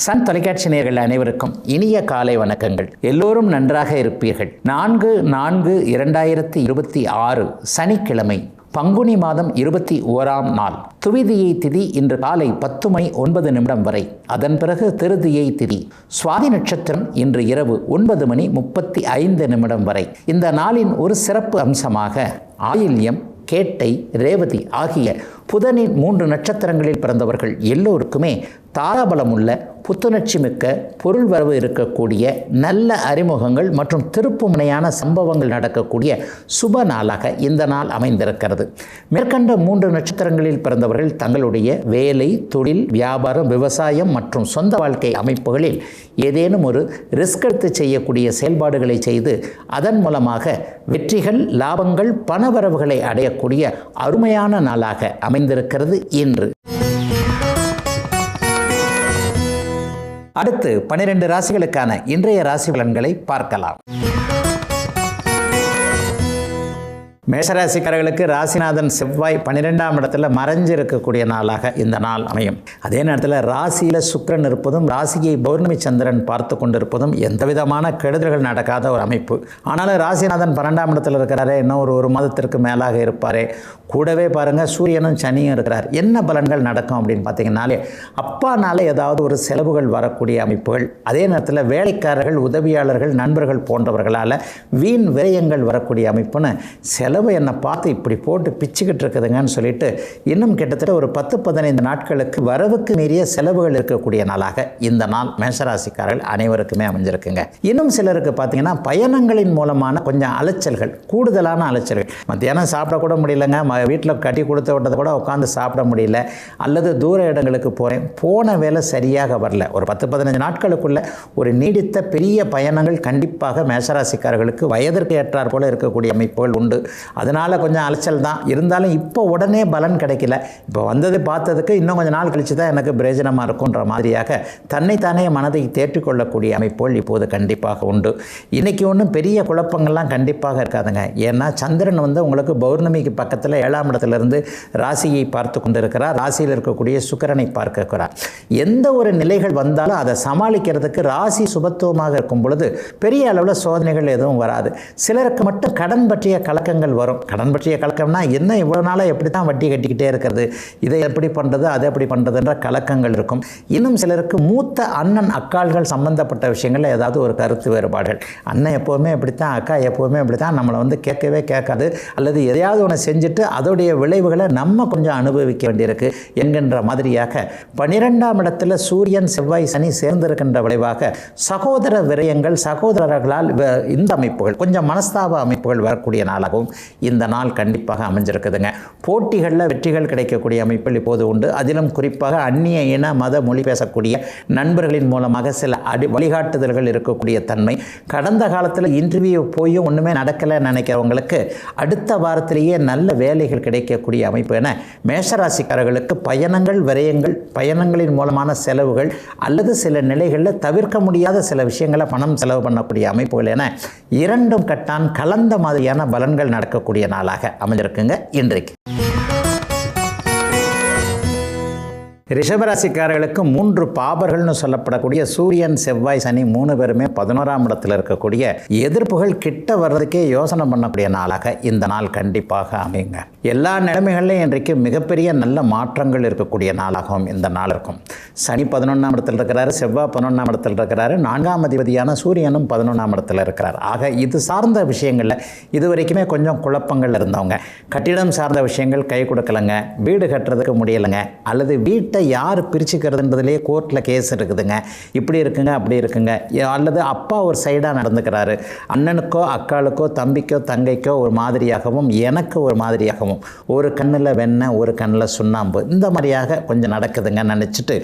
Sun தொலைக்காட்சி நேயர்கள் அனைவருக்கும் இனிய காலை வணக்கங்கள். எல்லோரும் நன்றாக இருப்பீர்கள். 4/4/2026 சனிக்கிழமை பங்குனி மாதம் 21ஆம் நாள் துவிதியை திதி இன்று காலை 10:09 வரை. அதன் பிறகு திருதியை திதி. சுவாதி நட்சத்திரம் இன்று இரவு 9:35 வரை. இந்த நாளின் ஒரு சிறப்பு அம்சமாக ஆயில்யம், கேட்டை, ரேவதி ஆகிய புதனின் 3 நட்சத்திரங்களில் பிறந்தவர்கள் எல்லோருக்குமே தாராபலமுள்ள புத்துணர்ச்சி மிக்க பொருள் வரவு இருக்கக்கூடிய நல்ல அறிமுகங்கள் மற்றும் திருப்புமுனையான சம்பவங்கள் நடக்கக்கூடிய சுப நாளாக இந்த நாள் அமைந்திருக்கிறது. மேற்கண்ட 3 நட்சத்திரங்களில் பிறந்தவர்கள் தங்களுடைய வேலை, தொழில், வியாபாரம், விவசாயம் மற்றும் சொந்த வாழ்க்கை அமைப்புகளில் ஏதேனும் ஒரு ரிஸ்க் எடுத்து செய்யக்கூடிய செயல்பாடுகளை செய்து அதன் மூலமாக வெற்றிகள், லாபங்கள், பணவரவுகளை அடையக்கூடிய அருமையான நாளாக அமைந்திருக்கிறது இன்று. அடுத்து 12 ராசிகளுக்கான இன்றைய ராசி பலன்களை பார்க்கலாம். மேஷராசிக்காரர்களுக்கு ராசிநாதன் செவ்வாய் 12ஆம் இடத்துல மறைஞ்சு இருக்கக்கூடிய நாளாக இந்த நாள் அமையும். அதே நேரத்தில் ராசியில் சுக்கிரன் இருப்பதும் ராசியை பௌர்ணமி சந்திரன் பார்த்து கொண்டிருப்பதும் எந்த விதமான கெடுதல்கள் நடக்காத ஒரு அமைப்பு. ஆனாலும் ராசிநாதன் 12ஆம் இடத்துல இருக்கிறாரே, இன்னும் ஒரு மாதத்திற்கு மேலாக இருப்பாரே. கூடவே பாருங்கள், சூரியனும் சனியும் இருக்கிறார். என்ன பலன்கள் நடக்கும் அப்படின்னு பார்த்தீங்கன்னாலே, அப்பானால ஏதாவது ஒரு செலவுகள் வரக்கூடிய அமைப்புகள், அதே நேரத்தில் வேலைக்காரர்கள், உதவியாளர்கள், நண்பர்கள் போன்றவர்களால் வீண் விரயங்கள் வரக்கூடிய அமைப்புன்னு செலவு என்னை பார்த்து இப்படி போட்டு பிச்சுக்கிட்டு இருக்குதுங்கன்னு சொல்லிட்டு இன்னும் கிட்டத்தட்ட ஒரு 10-15 நாட்களுக்கு வரவுக்கு மீறிய செலவுகள் இருக்கக்கூடிய நாளாக இந்த நாள் மேஷராசிக்காரர்கள் அனைவருக்குமே அமைஞ்சிருக்குங்க. இன்னும் சிலருக்கு பார்த்தீங்கன்னா பயணங்களின் மூலமான கொஞ்சம் அலைச்சல்கள், கூடுதலான அலைச்சல்கள். மத்தியானம் சாப்பிடக்கூட முடியலங்க, வீட்டில் கட்டி கொடுத்து விட்டதை கூட உட்காந்து சாப்பிட முடியல, அல்லது தூர இடங்களுக்கு போகிறேன், போன வேலை சரியாக வரல. ஒரு 10-15 நாட்களுக்குள்ள ஒரு நீடித்த பெரிய பயணங்கள் கண்டிப்பாக மேஷராசிக்காரர்களுக்கு வயதிற்கு ஏற்றார் போல இருக்கக்கூடிய அமைப்புகள் உண்டு. அதனால் கொஞ்சம் அலைச்சல் தான் இருந்தாலும் இப்போ உடனே பலன் கிடைக்கல. இப்போ வந்தது பார்த்ததுக்கு இன்னும் கொஞ்சம் நாள் கழித்து தான் எனக்கு பிரயோஜனமாக இருக்குன்ற மாதிரியாக தன்னைத்தானே மனதை தேற்றிக்கொள்ளக்கூடிய அமைப்புகள் இப்போது கண்டிப்பாக உண்டு. இன்றைக்கி ஒன்றும் பெரிய குழப்பங்கள்லாம் கண்டிப்பாக இருக்காதுங்க. ஏன்னா சந்திரன் உங்களுக்கு பௌர்ணமிக்கு பக்கத்தில் 7ஆம் இடத்துலேருந்து ராசியை பார்த்து கொண்டு இருக்கிறார். ராசியில் இருக்கக்கூடிய சுக்கிரனை பார்க்கிறார். எந்த ஒரு நிலைகள் வந்தாலும் அதை சமாளிக்கிறதுக்கு ராசி சுபத்துவமாக இருக்கும் பொழுது பெரிய அளவில் சோதனைகள் எதுவும் வராது. சிலருக்கு மட்டும் கடன் பற்றிய கலக்கங்கள் வரும். கடன் பற்றிய கலக்கம்னா என்ன, இவ்வளோ நாளாக எப்படி தான் வட்டி கட்டிக்கிட்டே இருக்கிறது, இதை எப்படி பண்ணுறது, அதை எப்படி பண்ணுறதுன்ற கலக்கங்கள் இருக்கும். இன்னும் சிலருக்கு மூத்த அண்ணன் அக்காள்கள் சம்பந்தப்பட்ட விஷயங்களில் ஏதாவது ஒரு கருத்து வேறுபாடுகள். அண்ணன் எப்போவுமே இப்படித்தான், அக்கா எப்போவுமே இப்படித்தான், நம்மளை கேட்கவே கேட்காது, அல்லது எதையாவது ஒன்று செஞ்சுட்டு அதோடைய விளைவுகளை நம்ம கொஞ்சம் அனுபவிக்க வேண்டியிருக்கு என்கின்ற மாதிரியாக 12ஆம் இடத்துல சூரியன், செவ்வாய், சனி சேர்ந்திருக்கின்ற விளைவாக சகோதர விரயங்கள், சகோதரர்களால் இந்த அமைப்புகள் கொஞ்சம் மனஸ்தாப அமைப்புகள் வரக்கூடிய நாளாகவும் இந்த நாள் கண்டிப்பாக அமைஞ்சிருக்குதுங்க. போட்டிகளில் வெற்றிகள் கிடைக்கக்கூடிய அமைப்புகள் இப்போது உண்டு. அதிலும் குறிப்பாக அந்நிய இன, மத, மொழி பேசக்கூடிய நண்பர்களின் மூலமாக சில வழிகாட்டுதல்கள் இருக்கக்கூடிய தன்மை. கடந்த காலத்தில் இன்டர்வியூ போயும் ஒன்றுமே நடக்கலை நினைக்கிறவங்களுக்கு அடுத்த வாரத்திலேயே நல்ல வேலைகள் கிடைக்கக்கூடிய அமைப்பு என மேஷராசிக்காரர்களுக்கு பயணங்கள், விரயங்கள், பயணங்களின் மூலமான செலவுகள் அல்லது சில நிலைகளில் தவிர்க்க முடியாத சில விஷயங்களை பணம் செலவு பண்ணக்கூடிய அமைப்புகள் என இரண்டும் கட்டான் கலந்த மாதிரியான பலன்கள் நடக்கக்கூடிய நாளாக அமைஞ்சிருக்குங்க இன்றைக்கு. ரிஷபராசிக்காரர்களுக்கு 3 பாபர்கள்னு சொல்லப்படக்கூடிய சூரியன், செவ்வாய், சனி 3 பேருமே 11ஆம் இடத்தில் இருக்கக்கூடிய எதிர்ப்புகள் கிட்ட வர்றதுக்கே யோசனை பண்ணக்கூடிய நாளாக இந்த நாள் கண்டிப்பாக அமையுங்க. எல்லா நிலைமைகளிலும் இன்றைக்கு மிகப்பெரிய நல்ல மாற்றங்கள் இருக்கக்கூடிய நாளாகவும் இந்த நாள் இருக்கும். சனி 11ஆம் இடத்தில் இருக்கிறாரு, செவ்வாய் 11ஆம் இடத்தில் இருக்கிறாரு, 4ஆம் அதிபதியான சூரியனும் 11ஆம் இடத்தில் இருக்கிறார். ஆக இது சார்ந்த விஷயங்களில் இது வரைக்குமே கொஞ்சம் குழப்பங்கள் இருந்தவங்க, கட்டிடம் சார்ந்த விஷயங்கள் கை கொடுக்கலைங்க, வீடு கட்டுறதுக்கு முடியலைங்க, அல்லது வீட்டை யார் பிரிச்சுக்கிறதுன்றதுலேயே கோர்ட்டில் கேஸ் இருக்குதுங்க, இப்படி இருக்குங்க அப்படி இருக்குங்க, அல்லது அப்பா ஒரு சைடாக நடந்துக்கிறாரு, அண்ணனுக்கோ அக்காளுக்கோ தம்பிக்கோ தங்கைக்கோ ஒரு மாதிரியாகவும் எனக்கு ஒரு மாதிரியாகவும், ஒரு கண்ணில் வெண்ணெய் ஒரு கண்ணில் சுண்ணாம்பு, இந்த மாதிரியாக கொஞ்சம் நடக்குதுங்க நினச்சிட்டு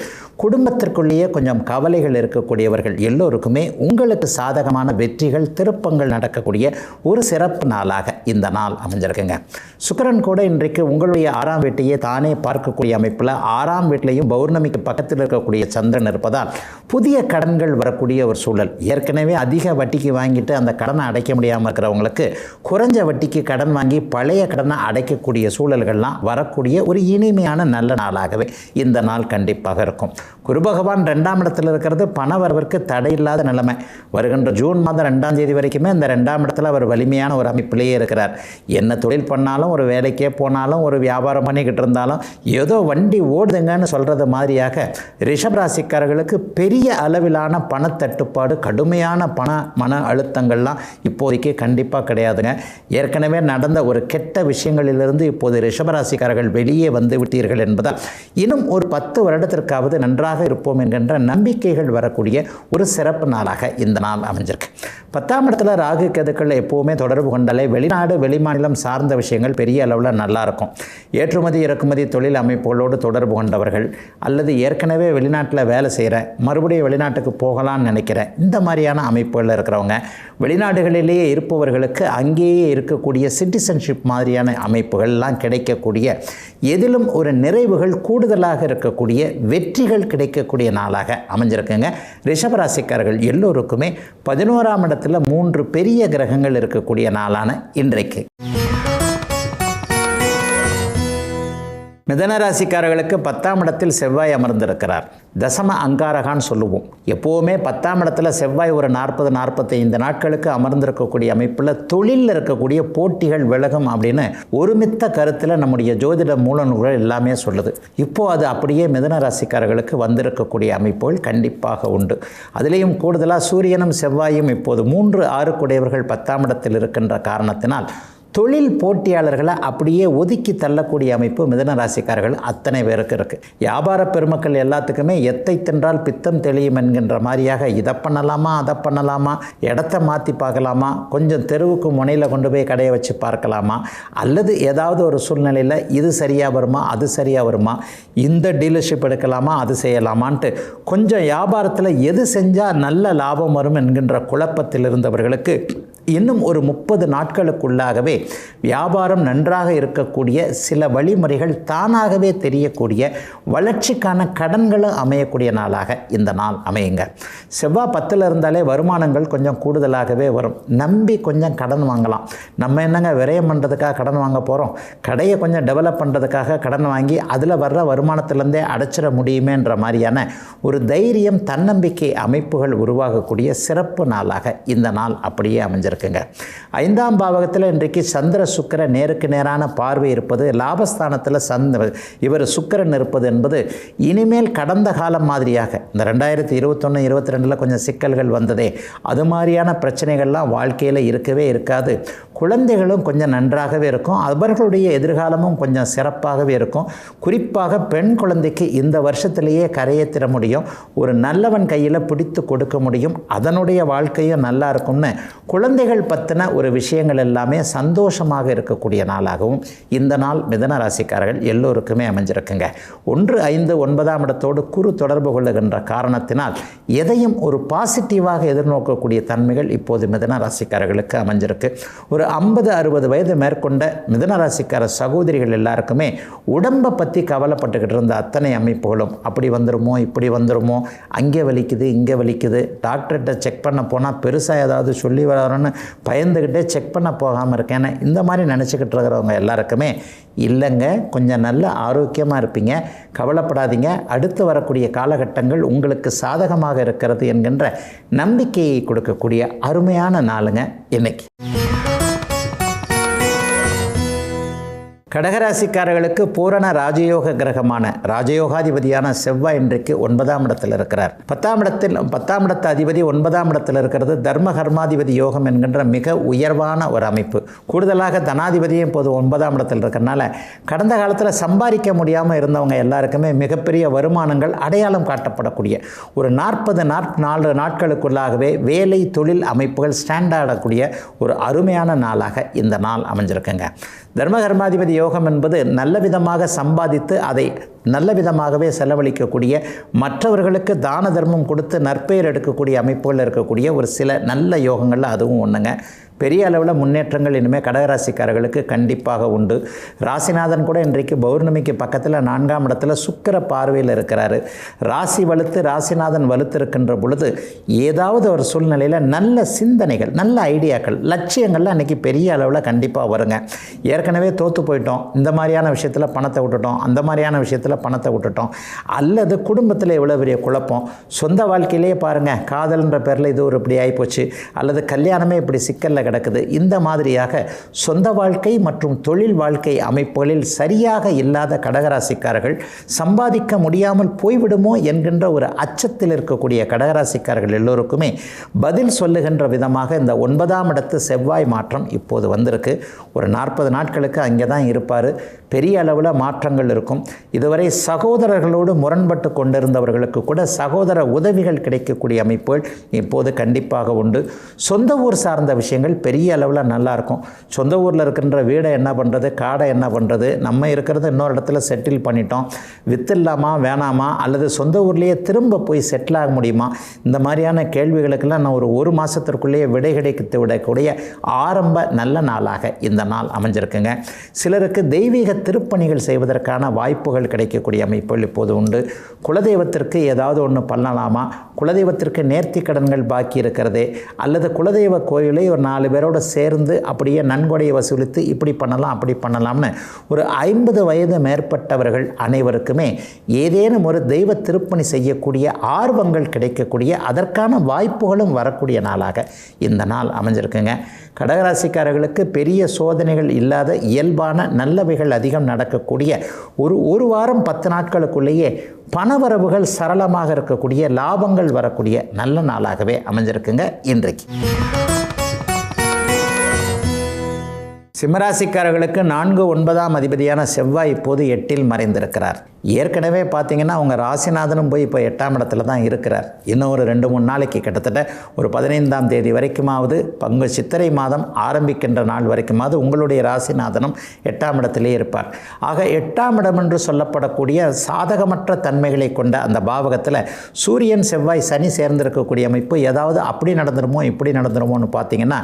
குடும்பத்திற்குள்ளேயே கொஞ்சம் கவலைகள் இருக்கக்கூடியவர்கள் எல்லோருக்குமே உங்களுக்கு சாதகமான வெற்றிகள், திருப்பங்கள் நடக்கக்கூடிய ஒரு சிறப்பு நாளாக இந்த நாள் அமைஞ்சிருக்குங்க. சுக்கிரன் கூட இன்றைக்கு உங்களுடைய 6ஆம் வீட்டையே தானே பார்க்கக்கூடிய அமைப்பில் 6ஆம் வீட்டிலையும் பௌர்ணமிக்கு பக்கத்தில் இருக்கக்கூடிய சந்திரன் இருப்பதால் புதிய கடன்கள் வரக்கூடிய ஒரு சூழல். ஏற்கனவே அதிக வட்டிக்கு வாங்கிட்டு அந்த கடனை அடைக்க முடியாமல் இருக்கிறவங்களுக்கு குறைஞ்ச வட்டிக்கு கடன் வாங்கி பழைய கடனை அடைக்கக்கூடிய சூழல்கள்லாம் வரக்கூடிய ஒரு இனிமையான நல்ல நாளாகவே இந்த நாள் கண்டிப்பாக இருக்கும். குரு பகவான் 2ஆம் இடத்துல இருக்கிறது பண வரவிற்கு தடையில்லாத நிலைமை. வருகின்ற ஜூன் மாதம் 2ஆம் தேதி வரைக்குமே இந்த 2ஆம் இடத்துல அவர் வலிமையான ஒரு அமைப்பிலேயே இருக்கிறார். என்ன தொழில் பண்ணாலும், ஒரு வேலைக்கே போனாலும், ஒரு வியாபாரம் பண்ணிக்கிட்டு இருந்தாலும் ஏதோ வண்டி ஓடுதுங்கன்னு சொல்கிறது மாதிரியாக ரிஷபராசிக்காரர்களுக்கு பெரிய அளவிலான பணத்தட்டுப்பாடு, கடுமையான மன அழுத்தங்கள்லாம் இப்போதைக்கு கண்டிப்பாக கிடையாதுங்க. ஏற்கனவே நடந்த ஒரு கெட்ட விஷயங்களிலிருந்து இப்போது ரிஷபராசிக்காரர்கள் வெளியே வந்து விட்டீர்கள் என்பதால் இன்னும் ஒரு 10 வருடத்திற்காவது நன்றாக இருப்போம் என்கின்ற நம்பிக்கைகள் வரக்கூடிய ஒரு சிறப்பு நாளாக இந்த நாள் அமைஞ்சிருக்கு. 10ஆம் இடத்துல ராகு கேதுக்கள் எப்போவுமே தொடர்பு கொண்டாலே வெளிநாடு வெளிமாநிலம் சார்ந்த விஷயங்கள் பெரிய அளவில் நல்லாயிருக்கும். ஏற்றுமதி இறக்குமதி தொழில் அமைப்புகளோடு தொடர்பு கொண்டவர்கள், அல்லது ஏற்கனவே வெளிநாட்டில் வேலை செய்கிறேன், மறுபடியும் வெளிநாட்டுக்கு போகலான்னு நினைக்கிறேன், இந்த மாதிரியான அமைப்புகளில் இருக்கிறவங்க, வெளிநாடுகளிலேயே இருப்பவர்களுக்கு அங்கேயே இருக்கக்கூடிய சிட்டிசன்ஷிப் மாதிரியான அமைப்புகள்லாம் கிடைக்கக்கூடிய, எதிலும் ஒரு நிறைவுகள் கூடுதலாக இருக்கக்கூடிய, வெற்றிகள் கிடைக்கக்கூடிய நாளாக அமைஞ்சிருக்குங்க. ரிஷபராசிக்காரர்கள் எல்லோருக்குமே 11ஆம் இடத்துல 3 பெரிய கிரகங்கள் இருக்கக்கூடிய நாளான இன்றைக்கு. மிதனராசிக்காரர்களுக்கு 10ஆம் இடத்தில் செவ்வாய் அமர்ந்திருக்கிறார். தசம அங்காரகான்னு சொல்லுவோம். எப்போவுமே 10ஆம் இடத்துல செவ்வாய் ஒரு 40-45 நாட்களுக்கு அமர்ந்திருக்கக்கூடிய அமைப்பில் தொழிலில் இருக்கக்கூடிய போட்டிகள் விலகும் அப்படின்னு ஒருமித்த கருத்தில் நம்முடைய ஜோதிட மூல நூல்கள் எல்லாமே சொல்லுது. இப்போது அது அப்படியே மிதனராசிக்காரர்களுக்கு வந்திருக்கக்கூடிய அமைப்புகள் கண்டிப்பாக உண்டு. அதிலேயும் கூடுதலாக சூரியனும் செவ்வாயும் இப்போது 3-6 குடையவர்கள் 10ஆம் இடத்தில் இருக்கின்ற காரணத்தினால் தொழில் போட்டியாளர்களை அப்படியே ஒதுக்கி தள்ளக்கூடிய அமைப்பு மிதுன ராசிக்காரர்கள் அத்தனை பேருக்கு இருக்குது. வியாபார பெருமக்கள் எல்லாத்துக்குமே எத்தை தின்றால் பித்தம் தெளியும் என்கின்ற மாதிரியாக இதை பண்ணலாமா, அதை பண்ணலாமா, இடத்த மாற்றி பார்க்கலாமா, கொஞ்சம் தெருவுக்கு முனையில் கொண்டு போய் கடையை வச்சு பார்க்கலாமா, அல்லது ஏதாவது ஒரு சூழ்நிலையில் இது சரியாக வருமா, அது சரியாக வருமா, இந்த டீலர்ஷிப் எடுக்கலாமா, அது செய்யலாமான்ட்டு கொஞ்சம் வியாபாரத்தில் எது செஞ்சால் நல்ல லாபம் வரும் என்கின்ற குழப்பத்தில் இருந்தவர்களுக்கு இன்னும் ஒரு 30 நாட்களுக்குள்ளாகவே வியாபாரம் நன்றாக இருக்கக்கூடிய சில வழிமுறைகள் தானாகவே தெரியக்கூடிய வளர்ச்சிக்கான கடன்களும் அமையக்கூடிய நாளாக இந்த நாள் அமையுங்க. செவ்வாய் 10ல் இருந்தாலே வருமானங்கள் கொஞ்சம் கூடுதலாகவே வரும். நம்பி கொஞ்சம் கடன் வாங்கலாம். நம்ம என்னங்க விரயம் பண்ணுறதுக்காக கடன் வாங்க போகிறோம், கடையை கொஞ்சம் டெவலப் பண்ணுறதுக்காக கடன் வாங்கி அதில் வர்ற வருமானத்திலேருந்தே அடைச்சிட முடியுமேன்ற மாதிரியான ஒரு தைரியம், தன்னம்பிக்கை அமைப்புகள் உருவாகக்கூடிய சிறப்பு நாளாக இந்த நாள் அப்படியே அமைஞ்சிருக்குங்க. 5ஆம் பாவகத்தில் இன்றைக்கு சந்திர சுக்கிர நேருக்கு நேரான பார்வை இருப்பது, லாபஸ்தானத்தில் இவர் சுக்கிரன் இருப்பது என்பது இனிமேல் கடந்த காலம் மாதிரியாக இந்த 2021-22 கொஞ்சம் சிக்கல்கள் வந்ததே, அது மாதிரியான பிரச்சனைகள்லாம் வாழ்க்கையில் இருக்கவே இருக்காது. குழந்தைகளும் கொஞ்சம் நன்றாகவே இருக்கும். அவர்களுடைய எதிர்காலமும் கொஞ்சம் சிறப்பாகவே இருக்கும். குறிப்பாக பெண் குழந்தைக்கு இந்த வருஷத்திலேயே கரையேற்றிட முடியும். ஒரு நல்லவன் கையில் பிடித்து கொடுக்க முடியும். அதனுடைய வாழ்க்கையும் நல்லா இருக்கும்னு குழந்தைகள் பற்றின ஒரு விஷயங்கள் எல்லாமே சந்தோஷமாக இருக்கக்கூடிய நாளாகவும் இந்த நாள் மிதன ராசிக்காரர்கள் எல்லோருக்குமே அமைஞ்சிருக்குங்க. 1, 5, 9ஆம் இடத்தோடு குரு தொடர்பு கொள்ளுகின்ற காரணத்தினால் எதையும் ஒரு பாசிட்டிவாக எதிர்நோக்கக்கூடிய தன்மைகள் இப்போது மிதன ராசிக்காரர்களுக்கு அமைஞ்சிருக்கு. ஒரு 50-60 வயது மேற்கொண்ட மிதன ராசிக்கார சகோதரிகள் எல்லாருக்குமே உடம்பை பற்றி கவலைப்பட்டுக்கிட்டு இருந்த அத்தனை அமைப்புகளும் அப்படி வந்துருமோ, இப்படி வந்துருமோ, அங்கே வலிக்குது, இங்கே வலிக்குது, டாக்டர்கிட்ட செக் பண்ண போனால் பெருசாக ஏதாவது சொல்லி வரணும்னு பயந்துக்கிட்டே செக் பண்ண போகாமல் இருக்கேன்னு இந்த மாதிரி நினச்சிக்கிட்டு இருக்கிறவங்க எல்லாருக்குமே இல்லைங்க, கொஞ்சம் நல்ல ஆரோக்கியமாக இருப்பீங்க, கவலைப்படாதீங்க, அடுத்து வரக்கூடிய காலகட்டங்கள் உங்களுக்கு சாதகமாக இருக்கிறது என்கின்ற நம்பிக்கையை கொடுக்கக்கூடிய அருமையான நாளுங்க இன்னைக்கு. கடகராசிக்காரர்களுக்கு பூரண ராஜயோக கிரகமான ராஜயோகாதிபதியான செவ்வாய் இன்றைக்கு 9ஆம் இடத்தில் இருக்கிறார். 10ஆம் இடத்து அதிபதி 9ஆம் இடத்தில் இருக்கிறது தர்ம கர்மாதிபதி யோகம் என்கின்ற மிக உயர்வான ஒரு அமைப்பு. கூடுதலாக தனாதிபதியும் இப்போது 9ஆம் இடத்தில் இருக்கிறனால கடந்த காலத்தில் சம்பாதிக்க முடியாமல் இருந்தவங்க எல்லாருக்குமே மிகப்பெரிய வருமானங்கள் அடையாளம் காட்டப்படக்கூடிய ஒரு 40-44 நாட்களுக்குள்ளாகவே வேலை தொழில் அமைப்புகள் ஸ்டாண்ட் ஆடக்கூடிய ஒரு அருமையான நாளாக இந்த நாள் அமைஞ்சிருக்குங்க. தர்ம கர்மாதிபதி யோகம் என்பது நல்ல விதமாக சம்பாதித்து அதை நல்ல விதமாகவே செலவழிக்கக்கூடிய, மற்றவர்களுக்கு தான தர்மம் கொடுத்து நற்பெயர் எடுக்கக்கூடிய அமைப்புகள் இருக்கக்கூடிய ஒரு சில நல்ல யோகங்களில் அதுவும் ஒன்றுங்க. பெரிய அளவில் முன்னேற்றங்கள் இனிமேல் கடகராசிக்காரர்களுக்கு கண்டிப்பாக உண்டு. ராசிநாதன் கூட இன்றைக்கு பௌர்ணமிக்கு பக்கத்தில் 4ஆம் இடத்துல சுக்கிர பார்வையில் இருக்கிறாரு. ராசி வலுத்து ராசிநாதன் வலுத்து இருக்கின்ற பொழுது ஏதாவது ஒரு சூழ்நிலையில் நல்ல சிந்தனைகள், நல்ல ஐடியாக்கள், லட்சியங்கள்லாம் அன்றைக்கி பெரிய அளவில் கண்டிப்பாக வருங்க. ஏற்கனவே தோற்று போயிட்டோம், இந்த மாதிரியான விஷயத்தில் பணத்தை விட்டுட்டோம், அந்த மாதிரியான விஷயத்தில் பணத்தை விட்டுட்டோம், அல்லது குடும்பத்தில் எவ்வளோ பெரிய குழப்பம், சொந்த வாழ்க்கையிலே பாருங்கள் காதல்ன்ற பேரில் இது ஒரு இப்படி ஆகிப்போச்சு, அல்லது கல்யாணமே இப்படி சிக்கலில் கிடக்குது. இந்த மாதிரியாக சொந்த வாழ்க்கை மற்றும் தொழில் வாழ்க்கை அமைப்புகளில் சரியாக இல்லாத கடகராசிக்காரர்கள் சம்பாதிக்க முடியாமல் போய்விடுமோ என்கின்ற ஒரு அச்சத்தில் இருக்கக்கூடிய கடகராசிக்காரர்கள் எல்லோருக்குமே பதில் சொல்லுகின்ற விதமாக இந்த 9ஆம் இடத்து செவ்வாய் மாற்றம் இப்போது வந்திருக்கு. ஒரு 40 நாட்களுக்கு அங்கே தான் இருப்பார். பெரிய அளவில் மாற்றங்கள் இருக்கும். இதுவரை சகோதரர்களோடு முரண்பட்டு கொண்டிருந்தவர்களுக்கு கூட சகோதர உதவிகள் கிடைக்கக்கூடிய அமைப்புகள் இப்போது கண்டிப்பாக உண்டு. சொந்த ஊர் சார்ந்த விஷயங்கள் பெரிய அளவில் நல்லாயிருக்கும். சொந்த ஊரில் இருக்கின்ற வீடை என்ன பண்ணுறது, காடை என்ன பண்ணுறது, நம்ம இருக்கிறது இன்னொரு இடத்துல செட்டில் பண்ணிட்டோம், வித்துடலாமா வேணாமா, அல்லது சொந்த ஊர்லேயே திரும்ப போய் செட்டில் ஆக முடியுமா, இந்த மாதிரியான கேள்விகளுக்கெல்லாம் நான் ஒரு மாதத்திற்குள்ளேயே விடை கிடைத்து விடக்கூடிய ஆரம்ப நல்ல நாளாக இந்த நாள் அமைஞ்சிருக்குங்க. சிலருக்கு தெய்வீக திருப்பணிகள் செய்வதற்கான வாய்ப்புகள் கிடைக்கக்கூடிய அமைப்புகள் இப்போது உண்டு. குலதெய்வத்திற்கு ஏதாவது ஒன்று பண்ணலாமா, குலதெய்வத்திற்கு நேர்த்தி கடன்கள் பாக்கி இருக்கிறதே, அல்லது குலதெய்வ கோயிலை ஒரு 4 பேரோடு சேர்ந்து அப்படியே நன்கொடையை வசூலித்து இப்படி பண்ணலாம் அப்படி பண்ணலாம்னு ஒரு 50 வயது மேற்பட்டவர்கள் அனைவருக்குமே ஏதேனும் ஒரு தெய்வ திருப்பணி செய்யக்கூடிய ஆர்வங்கள் கிடைக்கக்கூடிய அதற்கான வாய்ப்புகளும் வரக்கூடிய நாளாக இந்த நாள் அமைஞ்சிருக்குங்க. கடகராசிக்காரர்களுக்கு பெரிய சோதனைகள் இல்லாத இயல்பான நல்லவைகள் அதிகம் நடக்கக்கூடிய ஒரு வாரம் 10 நாட்களுக்குள்ளேயே பணவரவுகள் சரளமாக இருக்கக்கூடிய லாபங்கள் வரக்கூடிய நல்ல நாளாகவே அமைஞ்சிருக்குங்க இன்றைக்கு. சிம்மராசிக்காரர்களுக்கு 4, 9ஆம் அதிபதியான செவ்வாய் இப்போது 8இல் மறைந்திருக்கிறார். ஏற்கனவே பார்த்தீங்கன்னா அவங்க ராசிநாதனும் போய் இப்போ 8ஆம் இடத்துல தான் இருக்கிறார். இன்னும் ஒரு 2-3 நாளைக்கு கிட்டத்தட்ட ஒரு 15ஆம் தேதி வரைக்குமாவது பங்கு சித்திரை மாதம் ஆரம்பிக்கின்ற நாள் வரைக்குமாவது உங்களுடைய ராசிநாதனும் 8ஆம் இடத்திலே இருப்பார். ஆக 8ஆம் இடம் என்று சொல்லப்படக்கூடிய சாதகமற்ற தன்மைகளை கொண்ட அந்த பாவகத்தில் சூரியன் செவ்வாய் சனி சேர்ந்திருக்கக்கூடிய அமைப்பு ஏதாவது அப்படி நடந்துருமோ இப்படி நடந்துருமோன்னு பார்த்தீங்கன்னா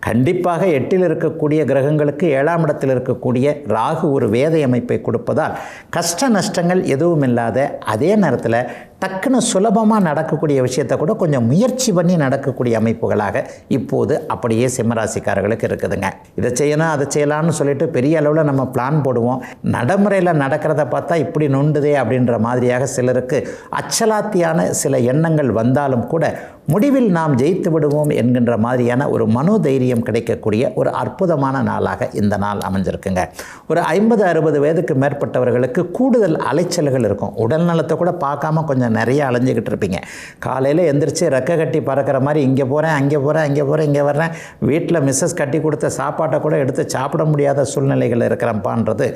கண்டிப்பாக 8இல் இருக்கக்கூடிய கிரகங்களுக்கு 7ஆம் இடத்தில் இருக்கக்கூடிய ராகு ஒரு வேதை அமைப்பை கொடுப்பதால் கஷ்ட நஷ்டங்கள் எதுவும் இல்லாத, அதே நேரத்தில் டக்குன்னு சுலபமாக நடக்கக்கூடிய விஷயத்தை கூட கொஞ்சம் முயற்சி பண்ணி நடக்கக்கூடிய அமைப்புகளாக இப்போது அப்படியே சிம்மராசிக்காரர்களுக்கு இருக்குதுங்க. இதை செய்யணும் அதை செய்யலாம்னு சொல்லிட்டு பெரிய அளவில் நம்ம பிளான் போடுவோம். நடைமுறையில் நடக்கிறத பார்த்தா இப்படி நொண்டுதே அப்படின்ற மாதிரியாக சிலருக்கு அச்சலாத்தியான சில எண்ணங்கள் வந்தாலும் கூட முடிவில் நாம் ஜெயித்து விடுவோம் என்கின்ற மாதிரியான ஒரு மனோதைரியம் கிடைக்கக்கூடிய ஒரு அற்புதமான நாளாக இந்த நாள் அமைஞ்சிருக்குங்க. ஒரு 50-60 வயதுக்கு மேற்பட்டவர்களுக்கு கூடுதல் அலைச்சல்கள் இருக்கும். உடல் நலத்தை கூட பார்க்காம கொஞ்சம் நிறைய அலைஞ்சிக்கிட்டு இருப்பீங்க. காலையில் எந்திரிச்சு ரெக்க கட்டி பறக்கிற மாதிரி இங்கே போகிறேன் அங்கே போகிறேன் இங்கே போகிறேன் இங்கே வர்றேன், வீட்டில் மிஸ்ஸஸ் கட்டி கொடுத்த சாப்பாட்டை கூட எடுத்து சாப்பிட முடியாத சூழ்நிலைகள் இருக்கிறப்பான்றது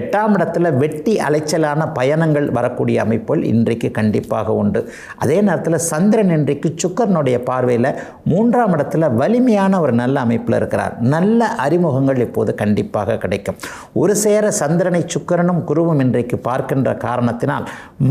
8ஆம் இடத்துல வெட்டி அலைச்சலான பயணங்கள் வரக்கூடிய அமைப்புகள் இன்றைக்கு கண்டிப்பாக உண்டு. அதே நேரத்தில் சந்திரன் இன்றைக்கு சுக்கரனுடைய பார்வையில் 3ஆம் இடத்துல வலிமையான ஒரு நல்ல அமைப்பில் இருக்கிறார். நல்ல அறிமுகங்கள் இப்போது கண்டிப்பாக கிடைக்கும். ஒரு சேர சந்திரனை சுக்கிரனும் குருவும் இன்றைக்கு பார்க்கின்ற காரணத்தினால்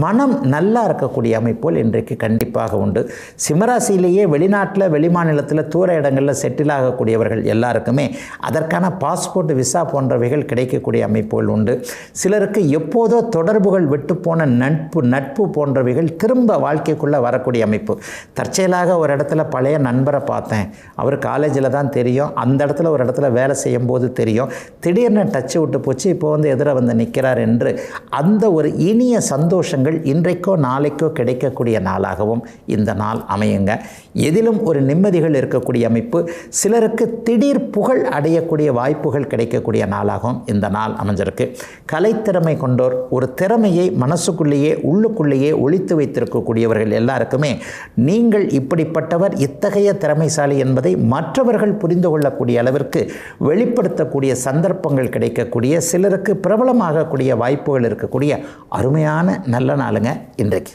மனம் நல்லா இருக்கக்கூடிய அமைப்புகள் இன்றைக்கு கண்டிப்பாக உண்டு. சிம்மராசியிலேயே வெளிநாட்டில் வெளிமாநிலத்தில் தூர இடங்களில் செட்டில் ஆகக்கூடியவர்கள் எல்லாருக்குமே அதற்கான பாஸ்போர்ட் விசா போன்றவைகள் கிடைக்கக்கூடிய அமைப்புகள் உண்டு. சிலருக்கு எப்போதோ தொடர்புகள் விட்டு போன நட்பு போன்றவைகள் திரும்ப வாழ்க்கைக்குள்ளே வரக்கூடிய அமைப்பு. தற்செயலாக ஒரு இடத்துல பழைய நண்பரை பார்த்தேன், அவர் காலேஜில் தான் தெரியும், அந்த இடத்துல ஒரு இடத்துல வேலை செய்யும் போது தெரியும், திடீர்னு டச்சு விட்டு போச்சு, இப்போ எதிர வந்து நிற்கிறார் என்று அந்த ஒரு இனிய சந்தோஷங்கள் இன்றைக்கோ நாளைக்கோ கிடைக்கக்கூடிய நாளாகவும் இந்த நாள் அமையுங்க. எதிலும் ஒரு நிம்மதிகள் இருக்கக்கூடிய அமைப்பு. சிலருக்கு திடீர் புகழ் அடையக்கூடிய வாய்ப்புகள் கிடைக்கக்கூடிய நாளாகவும் இந்த நாள் அமைஞ்சிருக்கு. கலைத்திறமை கொண்டோர் ஒரு திறமையை மனசுக்குள்ளேயே உள்ளுக்குள்ளேயே ஒளித்து வைத்திருக்கக்கூடியவர்கள் எல்லாருக்குமே நீங்கள் இப்படிப்பட்டவர், இத்தகைய திறமைசாலி என்பதை மற்றவர்கள் புரிந்து கொள்ளக்கூடிய அளவிற்கு வெளிப்படுத்தக்கூடிய சந்தர்ப்பங்கள் கிடைக்கக்கூடிய, சிலருக்கு பிரபலமாகக்கூடிய வாய்ப்புகள் இருக்கக்கூடிய அருமையான நல்ல நாளுங்க இன்றைக்கு.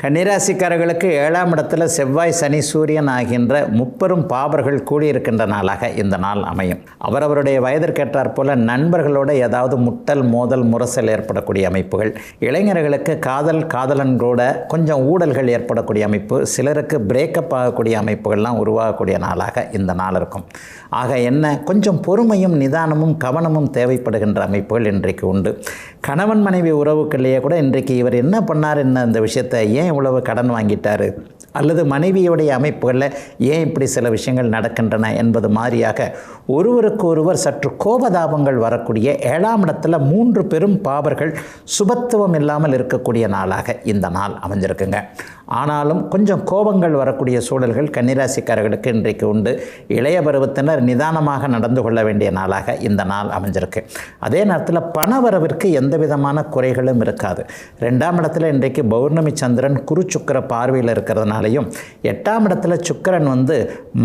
கன்னிராசிக்காரர்களுக்கு 7ஆம் இடத்துல செவ்வாய், சனி, சூரியன் ஆகின்ற முப்பெரும் பாவர்கள் கூடியிருக்கின்ற நாளாக இந்த நாள் அமையும். அவரவருடைய வயதிற்கேற்றாற் போல நண்பர்களோட ஏதாவது முட்டல், மோதல், முரசல் ஏற்படக்கூடிய அமைப்புகள், இளைஞர்களுக்கு காதலன்களோட கொஞ்சம் ஊடல்கள் ஏற்படக்கூடிய அமைப்பு, சிலருக்கு பிரேக்கப் ஆகக்கூடிய அமைப்புகள்லாம் உருவாகக்கூடிய நாளாக இந்த நாள் இருக்கும். ஆக என்ன, கொஞ்சம் பொறுமையும் நிதானமும் கவனமும் தேவைப்படுகின்ற அமைப்புகள் இன்றைக்கு உண்டு. கணவன் மனைவி உறவுக்குள்ளேயே கூட இன்றைக்கு இவர் என்ன பண்ணார், என்ன இந்த விஷயத்தை ஏன் இவ்வளவு கடன் வாங்கிட்டார், அல்லது மனைவியுடைய அமைப்புகளில் ஏன் இப்படி சில விஷயங்கள் நடக்கின்றன என்பது மாதிரியாக ஒருவருக்கு ஒருவர் சற்று கோபதாபங்கள் வரக்கூடிய 7ஆம் இடத்துல 3 பெரும் பாவர்கள் சுபத்துவம் இல்லாமல் இருக்கக்கூடிய நாளாக இந்த நாள் அமைஞ்சிருக்குங்க. ஆனாலும் கொஞ்சம் கோபங்கள் வரக்கூடிய சூழல்கள் கன்னிராசிக்காரர்களுக்கு இன்றைக்கு உண்டு. இளைய பருவத்தினர் நிதானமாக நடந்து கொள்ள வேண்டிய நாளாக இந்த நாள் அமைஞ்சிருக்கு. அதே நேரத்தில் பணவரவிற்கு எந்த விதமான குறைகளும் இருக்காது. 2ஆம் இடத்துல இன்றைக்கு பௌர்ணமி சந்திரன் குரு சுக்கிர பார்வையில் இருக்கிறதுனாலையும், 8ஆம் இடத்துல சுக்கிரன்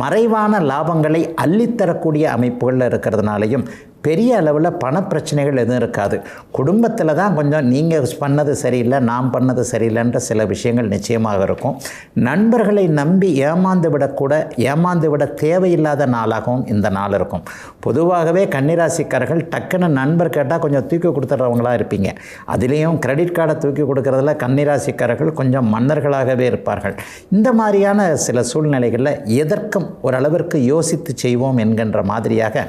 மறைவான லாபங்களை அள்ளித்தரக்கூடிய அமைப்புகளில் இருக்கிறதுனாலையும் பெரிய அளவில் பணப்பிரச்சனைகள் எதுவும் இருக்காது. குடும்பத்தில் தான் கொஞ்சம் நீங்கள் பண்ணது சரியில்லை, நாம் பண்ணது சரியில்லைன்ற சில விஷயங்கள் நிச்சயமாக இருக்கும். நண்பர்களை நம்பி ஏமாந்து விட தேவையில்லாத நாளாகவும் இந்த நாள் இருக்கும். பொதுவாகவே கன்னிராசிக்காரர்கள் டக்குன்னு நண்பர் கேட்டால் கொஞ்சம் தூக்கி கொடுத்துட்றவங்களாக இருப்பீங்க. அதுலேயும் கிரெடிட் கார்டை தூக்கி கொடுக்கறதுல கன்னிராசிக்காரர்கள் கொஞ்சம் மன்னர்களாகவே இருப்பார்கள். இந்த மாதிரியான சில சூழ்நிலைகளில் எதற்கும் ஓரளவிற்கு யோசித்து செய்வோம் என்கின்ற மாதிரியாக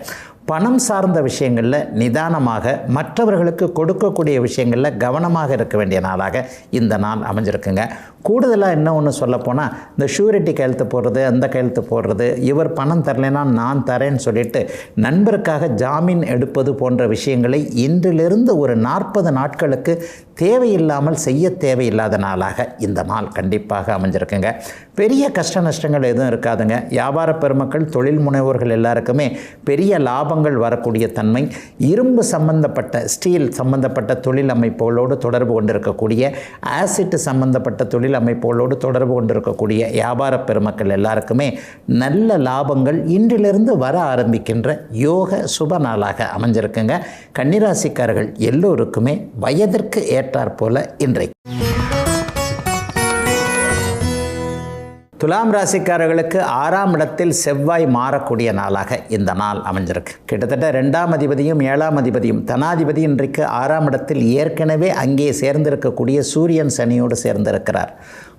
பணம் சார்ந்த விஷயங்களில் நிதானமாக, மற்றவர்களுக்கு கொடுக்கக்கூடிய விஷயங்களில் கவனமாக இருக்க வேண்டிய நாளாக இந்த நாள் அமைஞ்சிருக்குங்க. கூடுதலாக என்ன ஒன்று சொல்லப்போனால், இந்த ஷூரிட்டி கையெழுத்து போடுறது, அந்த கையெழுத்து போடுறது, இவர் பணம் தரலைன்னா நான் தரேன்னு சொல்லிட்டு நண்பருக்காக ஜாமீன் எடுப்பது போன்ற விஷயங்களை இன்றிலிருந்து ஒரு 40 நாட்களுக்கு தேவையில்லாமல் செய்ய தேவையில்லாத நாளாக இந்த நாள் கண்டிப்பாக அமைஞ்சிருக்குங்க. பெரிய கஷ்ட நஷ்டங்கள் எதுவும் இருக்காதுங்க. வியாபார பெருமக்கள், தொழில் முனைவோர்கள் எல்லாருக்குமே பெரிய லாபங்கள் வரக்கூடிய தன்மை, இரும்பு சம்பந்தப்பட்ட, ஸ்டீல் சம்பந்தப்பட்ட தொழில் அமைப்புகளோடு தொடர்பு கொண்டிருக்கக்கூடிய, ஆசிட் சம்பந்தப்பட்ட தொழில் அமைப்புகளோடு தொடர்பு கொண்டிருக்கக்கூடிய வியாபார பெருமக்கள் எல்லாருக்குமே நல்ல லாபங்கள் இன்றிலிருந்து வர ஆரம்பிக்கின்ற யோக சுப நாளாக அமைஞ்சிருக்குங்க. கன்னிராசிக்காரர்கள் எல்லோருக்குமே வயதிற்கு ஏற்றாற் போல இன்றைக்கு. துலாம் ராசிக்காரர்களுக்கு 6ஆம் இடத்தில் செவ்வாய் மாறக்கூடிய நாளாக இந்த நாள் அமைஞ்சிருக்கு. கிட்டத்தட்ட 2ஆம் அதிபதியும் 7ஆம் அதிபதியும், தனாதிபதி இன்றைக்கு 6ஆம் இடத்தில் ஏற்கனவே அங்கே சேர்ந்திருக்கக்கூடிய சூரியன் சனியோடு சேர்ந்திருக்கிறார்.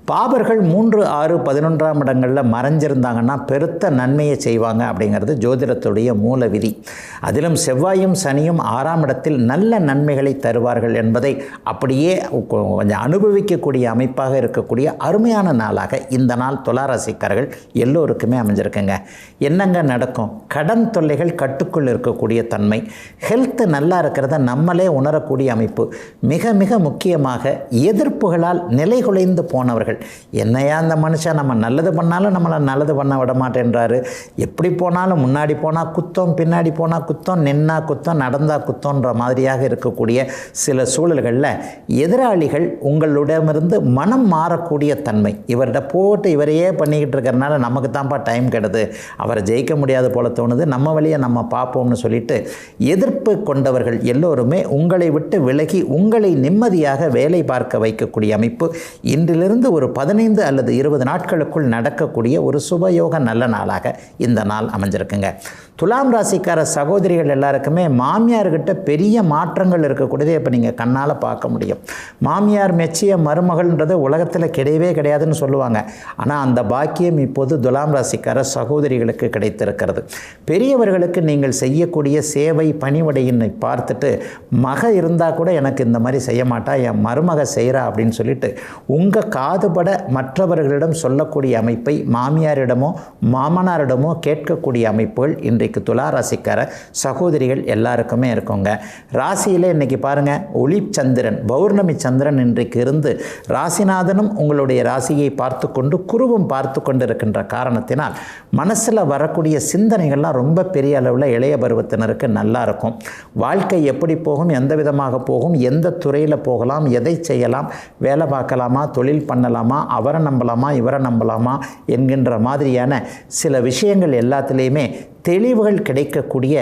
பாபர்கள் 3, 6, 11ஆம் இடங்களில் மறைஞ்சிருந்தாங்கன்னா பெருத்த நன்மையை செய்வாங்க அப்படிங்கிறது ஜோதிடத்துடைய மூல விதி. அதிலும் செவ்வாயும் சனியும் 6ஆம் இடத்தில் நல்ல நன்மைகளை தருவார்கள் என்பதை அப்படியே கொஞ்சம் அனுபவிக்கக்கூடிய அமைப்பாக இருக்கக்கூடிய அருமையான நாளாக இந்த நாள் துளாராசிக்காரர்கள் எல்லோருக்குமே அமைஞ்சிருக்குங்க. என்னங்க நடக்கும், கடன் தொல்லைகள் கட்டுக்குள் இருக்கக்கூடிய தன்மை, ஹெல்த் நல்லா இருக்கிறத நம்மளே உணரக்கூடிய அமைப்பு, மிக மிக முக்கியமாக எதிர்ப்புகளால் நிலைகுலைந்து போனவர்கள், என்னையா அந்த மனுஷன் நம்ம நல்லது பண்ணாலும் நம்மளை நல்லது பண்ண விட மாட்டேன்றாரு, எப்படி போனாலும் முன்னாடி போனால் குத்தம், பின்னாடி போனால் குத்தம், நின்னா குத்தம், நடந்தா குத்தம்ன்ற மாதிரியாக இருக்கக்கூடிய சில சூழல்களில் எதிராளிகள் உங்களிடமிருந்து மனம் மாறக்கூடிய தன்மை, இவர்கிட்ட போட்டு இவரையே பண்ணிக்கிட்டு இருக்கிறனால நமக்கு தான்ப்பா டைம் கெடுது, அவரை ஜெயிக்க முடியாது போல தோணுது, நம்ம வழியை நம்ம பார்ப்போம்னு சொல்லிட்டு எதிர்ப்பு கொண்டவர்கள் எல்லோருமே உங்களை விட்டு விலகி உங்களை நிம்மதியாக வேலை பார்க்க வைக்கக்கூடிய அமைப்பு இன்றிலிருந்து ஒரு 15 அல்லது 20 நாட்களுக்குள் நடக்கக்கூடிய ஒரு சுபயோக நல்ல நாளாக இந்த நாள் அமைஞ்சிருக்குங்க. துலாம் ராசிக்கார சகோதரிகள் எல்லாருக்குமே மாமியார்கிட்ட பெரிய மாற்றங்கள் இருக்கக்கூடியதை இப்போ நீங்கள் கண்ணால் பார்க்க முடியும். மாமியார் மெச்சிய மருமகள்ன்றது உலகத்தில் கிடையவே கிடையாதுன்னு சொல்லுவாங்க. ஆனால் அந்த பாக்கியம் இப்போது துலாம் ராசிக்கார சகோதரிகளுக்கு கிடைத்திருக்கிறது. பெரியவர்களுக்கு நீங்கள் செய்யக்கூடிய சேவை பணிவிடையினை பார்த்துட்டு, மக இருந்தால் கூட எனக்கு இந்த மாதிரி செய்ய மாட்டா, என் மருமக செய்கிறா அப்படின்னு சொல்லிட்டு உங்கள் காதுபட மற்றவர்களிடம் சொல்லக்கூடிய அமைப்பை மாமியாரிடமோ மாமனாரிடமோ கேட்கக்கூடிய அமைப்புகள் இன்றைக்கு துளாராசிக்கார சகோதரிகள் எல்லாருக்குமே இருக்குங்க. ராசியில் இன்றைக்கி பாருங்கள், ஒளி சந்திரன், பௌர்ணமி சந்திரன் இன்றைக்கு இருந்து ராசிநாதனும் உங்களுடைய ராசியை பார்த்து கொண்டு குருவும் பார்த்து கொண்டு இருக்கின்ற காரணத்தினால் மனசில் வரக்கூடிய சிந்தனைகள்லாம் ரொம்ப பெரிய அளவில் இளைய பருவத்தினருக்கு நல்லா இருக்கும். வாழ்க்கை எப்படி போகும், எந்த விதமாக போகும், எந்த துறையில் போகலாம், எதை செய்யலாம், வேலை பார்க்கலாமா, தொழில் பண்ணலாமா, அவரை நம்பலாமா, இவரை நம்பலாமா என்கின்ற மாதிரியான சில விஷயங்கள் எல்லாத்துலேயுமே தெளிவுகள் கிடைக்கக்கூடிய,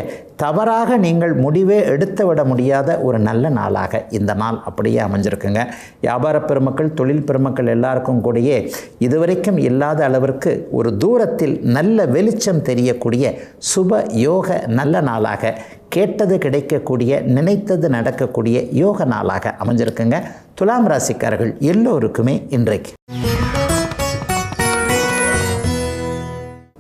தவறாக நீங்கள் முடிவே எடுத்து விட முடியாத ஒரு நல்ல நாளாக இந்த நாள் அப்படியே அமைஞ்சிருக்குங்க. வியாபார பெருமக்கள், தொழில் பெருமக்கள் எல்லாருக்கும் கூடயே இதுவரைக்கும் இல்லாத அளவிற்கு ஒரு தூரத்தில் நல்ல வெளிச்சம் தெரியக்கூடிய சுப யோக நல்ல நாளாக, கேட்டது கிடைக்கக்கூடிய, நினைத்தது நடக்கக்கூடிய யோக நாளாக அமைஞ்சிருக்குங்க. துலாம் ராசிக்காரர்கள் எல்லோருக்குமே இன்றைக்கு.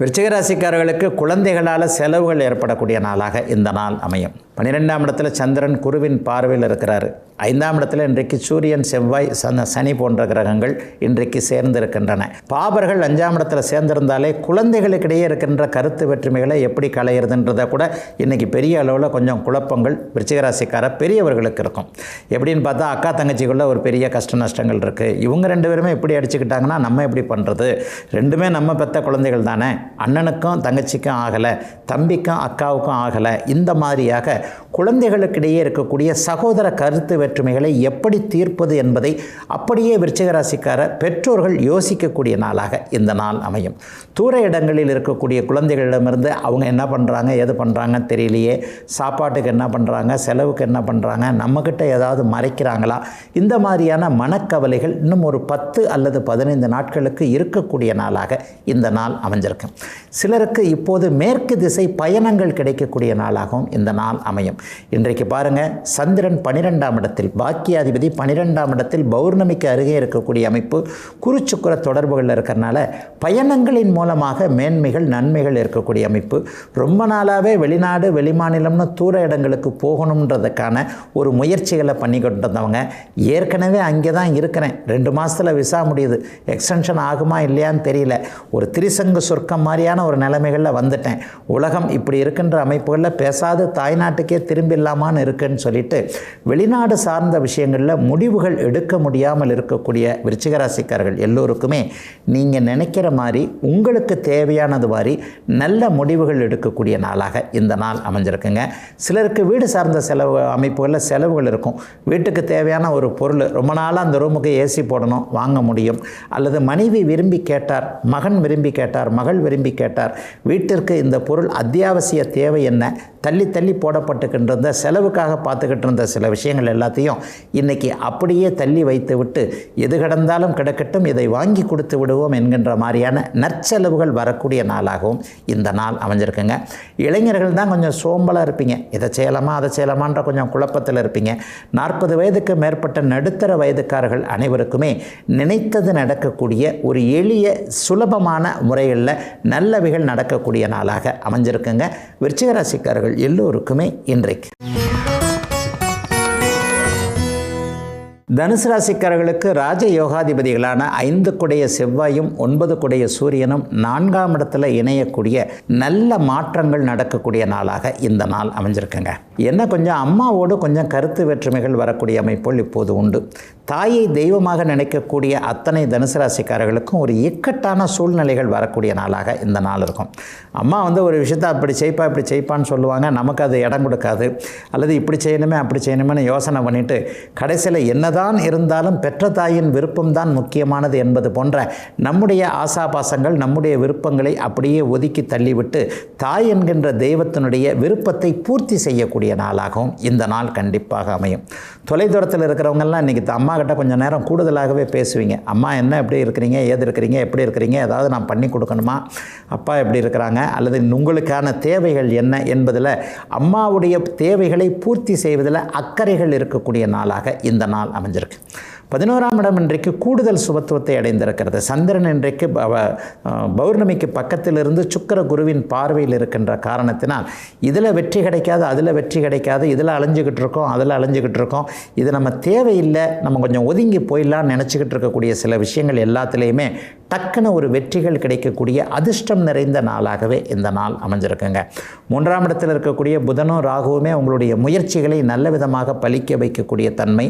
விருச்சிக ராசிக்காரர்களுக்கு குழந்தைகளால் செலவுகள் ஏற்படக்கூடிய நாளாக இந்த நாள் அமையும். 12ஆம் இடத்துல சந்திரன் குருவின் பார்வையில் இருக்கிறார். 5ஆம் இடத்துல இன்றைக்கு சூரியன், செவ்வாய், சனி போன்ற கிரகங்கள் இன்றைக்கு சேர்ந்திருக்கின்றன. பாபர்கள் 5ஆம் இடத்துல சேர்ந்திருந்தாலே குழந்தைகளுக்கிடையே இருக்கின்ற கருத்து வேற்றுமைகளை எப்படி களையிறதுன்றதை கூட இன்றைக்கி பெரிய அளவில் கொஞ்சம் குழப்பங்கள் விருச்சிக ராசிக்கார பெரியவர்களுக்கு இருக்கும். எப்படின்னு பார்த்தா அக்கா தங்கச்சிக்குள்ளே ஒரு பெரிய கஷ்ட நஷ்டங்கள் இருக்குது. இவங்க 2 பேருமே எப்படி அடிச்சுக்கிட்டாங்கன்னா நம்ம எப்படி பண்ணுறது? 2மே நம்ம பெற்ற குழந்தைகள் தானே, அண்ணனுக்கும் தங்கச்சிக்கும் ஆகலை, தம்பிக்கும் அக்காவுக்கும் ஆகலை. இந்த மாதிரியாக குழந்தைகளுக்கிடையே இருக்கக்கூடிய சகோதர கருத்து வேற்றுமைகளை எப்படி தீர்ப்பது என்பதை அப்படியே விருச்சிக ராசிக்கார பெற்றோர்கள் யோசிக்கக்கூடிய நாளாக இந்த நாள் அமையும். தூர இடங்களில் இருக்கக்கூடிய குழந்தைகளிடமிருந்து அவங்க என்ன பண்ணுறாங்க, எது பண்ணுறாங்க தெரியலையே, சாப்பாட்டுக்கு என்ன பண்ணுறாங்க, செலவுக்கு என்ன பண்ணுறாங்க, நம்மக்கிட்ட ஏதாவது மறைக்கிறாங்களா, இந்த மாதிரியான மனக்கவலைகள் இன்னும் ஒரு 10 அல்லது 15 நாட்களுக்கு இருக்கக்கூடிய நாளாக இந்த நாள் அமைஞ்சிருக்கு. சிலருக்கு இப்போது மேற்கு திசை பயணங்கள் கிடைக்கக்கூடிய நாளாகவும் இந்த நாள் அமையும். இன்றைக்கு பாருங்கள், சந்திரன் 12ஆம் இடத்தில், பாக்கியாதிபதி 12ஆம் இடத்தில் பௌர்ணமிக்கு அருகே இருக்கக்கூடிய அமைப்பு, குரு சுக்கிர தொடர்புகளில் இருக்கிறனால பயணங்களின் மூலமாக மேன்மைகள், நன்மைகள் இருக்கக்கூடிய அமைப்பு. ரொம்ப நாளாகவே வெளிநாடு, வெளிமாநிலம்னு தூர இடங்களுக்கு போகணுன்றதுக்கான ஒரு முயற்சிகளை பண்ணி கொண்டிருந்தவங்க, ஏற்கனவே அங்கே தான் இருக்கிறேன், 2 மாதத்தில் விசா முடியுது, எக்ஸ்டென்ஷன் ஆகுமா இல்லையான்னு தெரியல, ஒரு திரிசங்கு சொர்க்கம் மாதிரியான ஒரு நிலைமைகளில் வந்துட்டேன், உலகம் இப்படி இருக்கின்ற அமைப்புகளில் பேசாது தாய்நாட்டுக்கே திரும்பிடலாமான்னு இருக்குன்னு சொல்லிட்டு வெளிநாடு சார்ந்த விஷயங்களில் முடிவுகள் எடுக்க முடியாமல் இருக்கக்கூடிய விருச்சிக ராசிக்காரர்கள் எல்லோருக்குமே நீங்கள் நினைக்கிற மாதிரி, உங்களுக்கு தேவையானது மாதிரி நல்ல முடிவுகள் எடுக்கக்கூடிய நாளாக இந்த நாள் அமைஞ்சிருக்குங்க. சிலருக்கு வீடு சார்ந்த செலவு அமைப்புகளில் செலவுகள் இருக்கும். வீட்டுக்கு தேவையான ஒரு பொருள் ரொம்ப நாளாக அந்த ரூமுக்கு ஏசி போடணும், வாங்க முடியும். அல்லது மனைவி விரும்பி கேட்டார், மகன் விரும்பி கேட்டார், மகள் விரும்பி கேட்டார், வீட்டிற்கு இந்த பொருள் அத்தியாவசிய தேவை என்ன, தள்ளி தள்ளி போடப்பட்டுக்கின்ற செலவுக்காக பார்த்துக்கிட்டு இருந்த சில விஷயங்கள் எல்லாத்தையும் இன்றைக்கி அப்படியே தள்ளி வைத்து விட்டு, எது கிடந்தாலும் கிடக்கட்டும், இதை வாங்கி கொடுத்து விடுவோம் என்கின்ற மாதிரியான நற்செலவுகள் வரக்கூடிய நாளாகவும் இந்த நாள் அமைஞ்சிருக்குங்க. இளைஞர்கள் தான் கொஞ்சம் சோம்பலாக இருப்பீங்க, இதை செய்யலாமா அதை செய்யலாமான்ற கொஞ்சம் குழப்பத்தில் இருப்பீங்க. 40 வயதுக்கு மேற்பட்ட நடுத்தர வயதுக்காரர்கள் அனைவருக்குமே நினைத்தது நடக்கக்கூடிய ஒரு எளிய சுலபமான முறைகளில் நல்லவைகள் நடக்கக்கூடிய நாளாக அமைஞ்சிருக்குங்க. விருச்சிக ராசிக்காரர்கள் எல்லோருக்குமே இன்றைக்கு. தனுசு ராசிக்காரர்களுக்கு ராஜ யோகாதிபதிகளான 5 குடைய செவ்வாயும் 9 குடைய சூரியனும் 4ஆம் இடத்துல இணையக்கூடிய நல்ல மாற்றங்கள் நடக்கக்கூடிய நாளாக இந்த நாள் அமைஞ்சிருக்குங்க. என்ன கொஞ்சம் அம்மாவோடு கொஞ்சம் கருத்து வேற்றுமைகள் வரக்கூடிய அமைப்புகள் இப்போது உண்டு. தாயை தெய்வமாக நினைக்கக்கூடிய அத்தனை தனுசு ராசிக்காரர்களுக்கும் ஒரு இக்கட்டான சூழ்நிலைகள் வரக்கூடிய நாளாக இந்த நாள் இருக்கும். அம்மா ஒரு விஷயத்தை அப்படி செய்ப்பா இப்படி செய்ப்பான்னு சொல்லுவாங்க, நமக்கு அது இடம் கொடுக்காது. அல்லது இப்படி செய்யணுமே அப்படி செய்யணுமே யோசனை பண்ணிவிட்டு கடைசியில் என்னதான் இருந்தாலும் பெற்ற தாயின் விருப்பம்தான் முக்கியமானது என்பது போன்ற நம்முடைய ஆசாபாசங்கள், நம்முடைய விருப்பங்களை அப்படியே ஒதுக்கி தள்ளிவிட்டு தாய் என்கின்ற தெய்வத்தினுடைய விருப்பத்தை பூர்த்தி செய்யக்கூடிய நாளாகவும் இந்த நாள் கண்டிப்பாக அமையும். தொலைதூரத்தில் இருக்கிறவங்கெல்லாம் இன்றைக்கி அம்மா கிட்ட கொஞ்சம் நேரம் கூடுதலாகவே பேசுவீங்க. அம்மா என்ன எப்படி இருக்கிறீங்க, ஏது இருக்கிறீங்க, எப்படி இருக்கிறீங்க, ஏதாவது நான் பண்ணி கொடுக்கணுமா, அப்பா எப்படி இருக்கிறாங்க, அல்லது உங்களுக்கான தேவைகள் என்ன என்பதில், அம்மாவுடைய தேவைகளை பூர்த்தி செய்வதில் அக்கறைகள் இருக்கக்கூடிய நாளாக இந்த நாள் அமைஞ்சிருக்கு. 11ஆம் இடம் இன்றைக்கு கூடுதல் சுபத்துவத்தை அடைந்திருக்கிறது. சந்திரன் இன்றைக்கு பௌர்ணமிக்கு பக்கத்திலிருந்து சுக்கிர குருவின் பார்வையில் இருக்கின்ற காரணத்தினால் இதில் வெற்றி கிடைக்காது, அதில் வெற்றி கிடைக்காது, இதில் அலைஞ்சிக்கிட்டு இருக்கோம், அதில் அலைஞ்சிக்கிட்டு இருக்கோம், இது நம்ம தேவையில்லை, நம்ம கொஞ்சம் ஒதுங்கி போயிடலான்னு நினச்சிக்கிட்டு இருக்கக்கூடிய சில விஷயங்கள் எல்லாத்துலேயுமே டக்குன்னு ஒரு வெற்றிகள் கிடைக்கக்கூடிய அதிர்ஷ்டம் நிறைந்த நாளாகவே இந்த நாள் அமைஞ்சிருக்குங்க. 3ஆம் இடத்தில் இருக்கக்கூடிய புதனும் ராகுவுமே உங்களுடைய முயற்சிகளை நல்ல விதமாக பலிக்க வைக்கக்கூடிய தன்மை,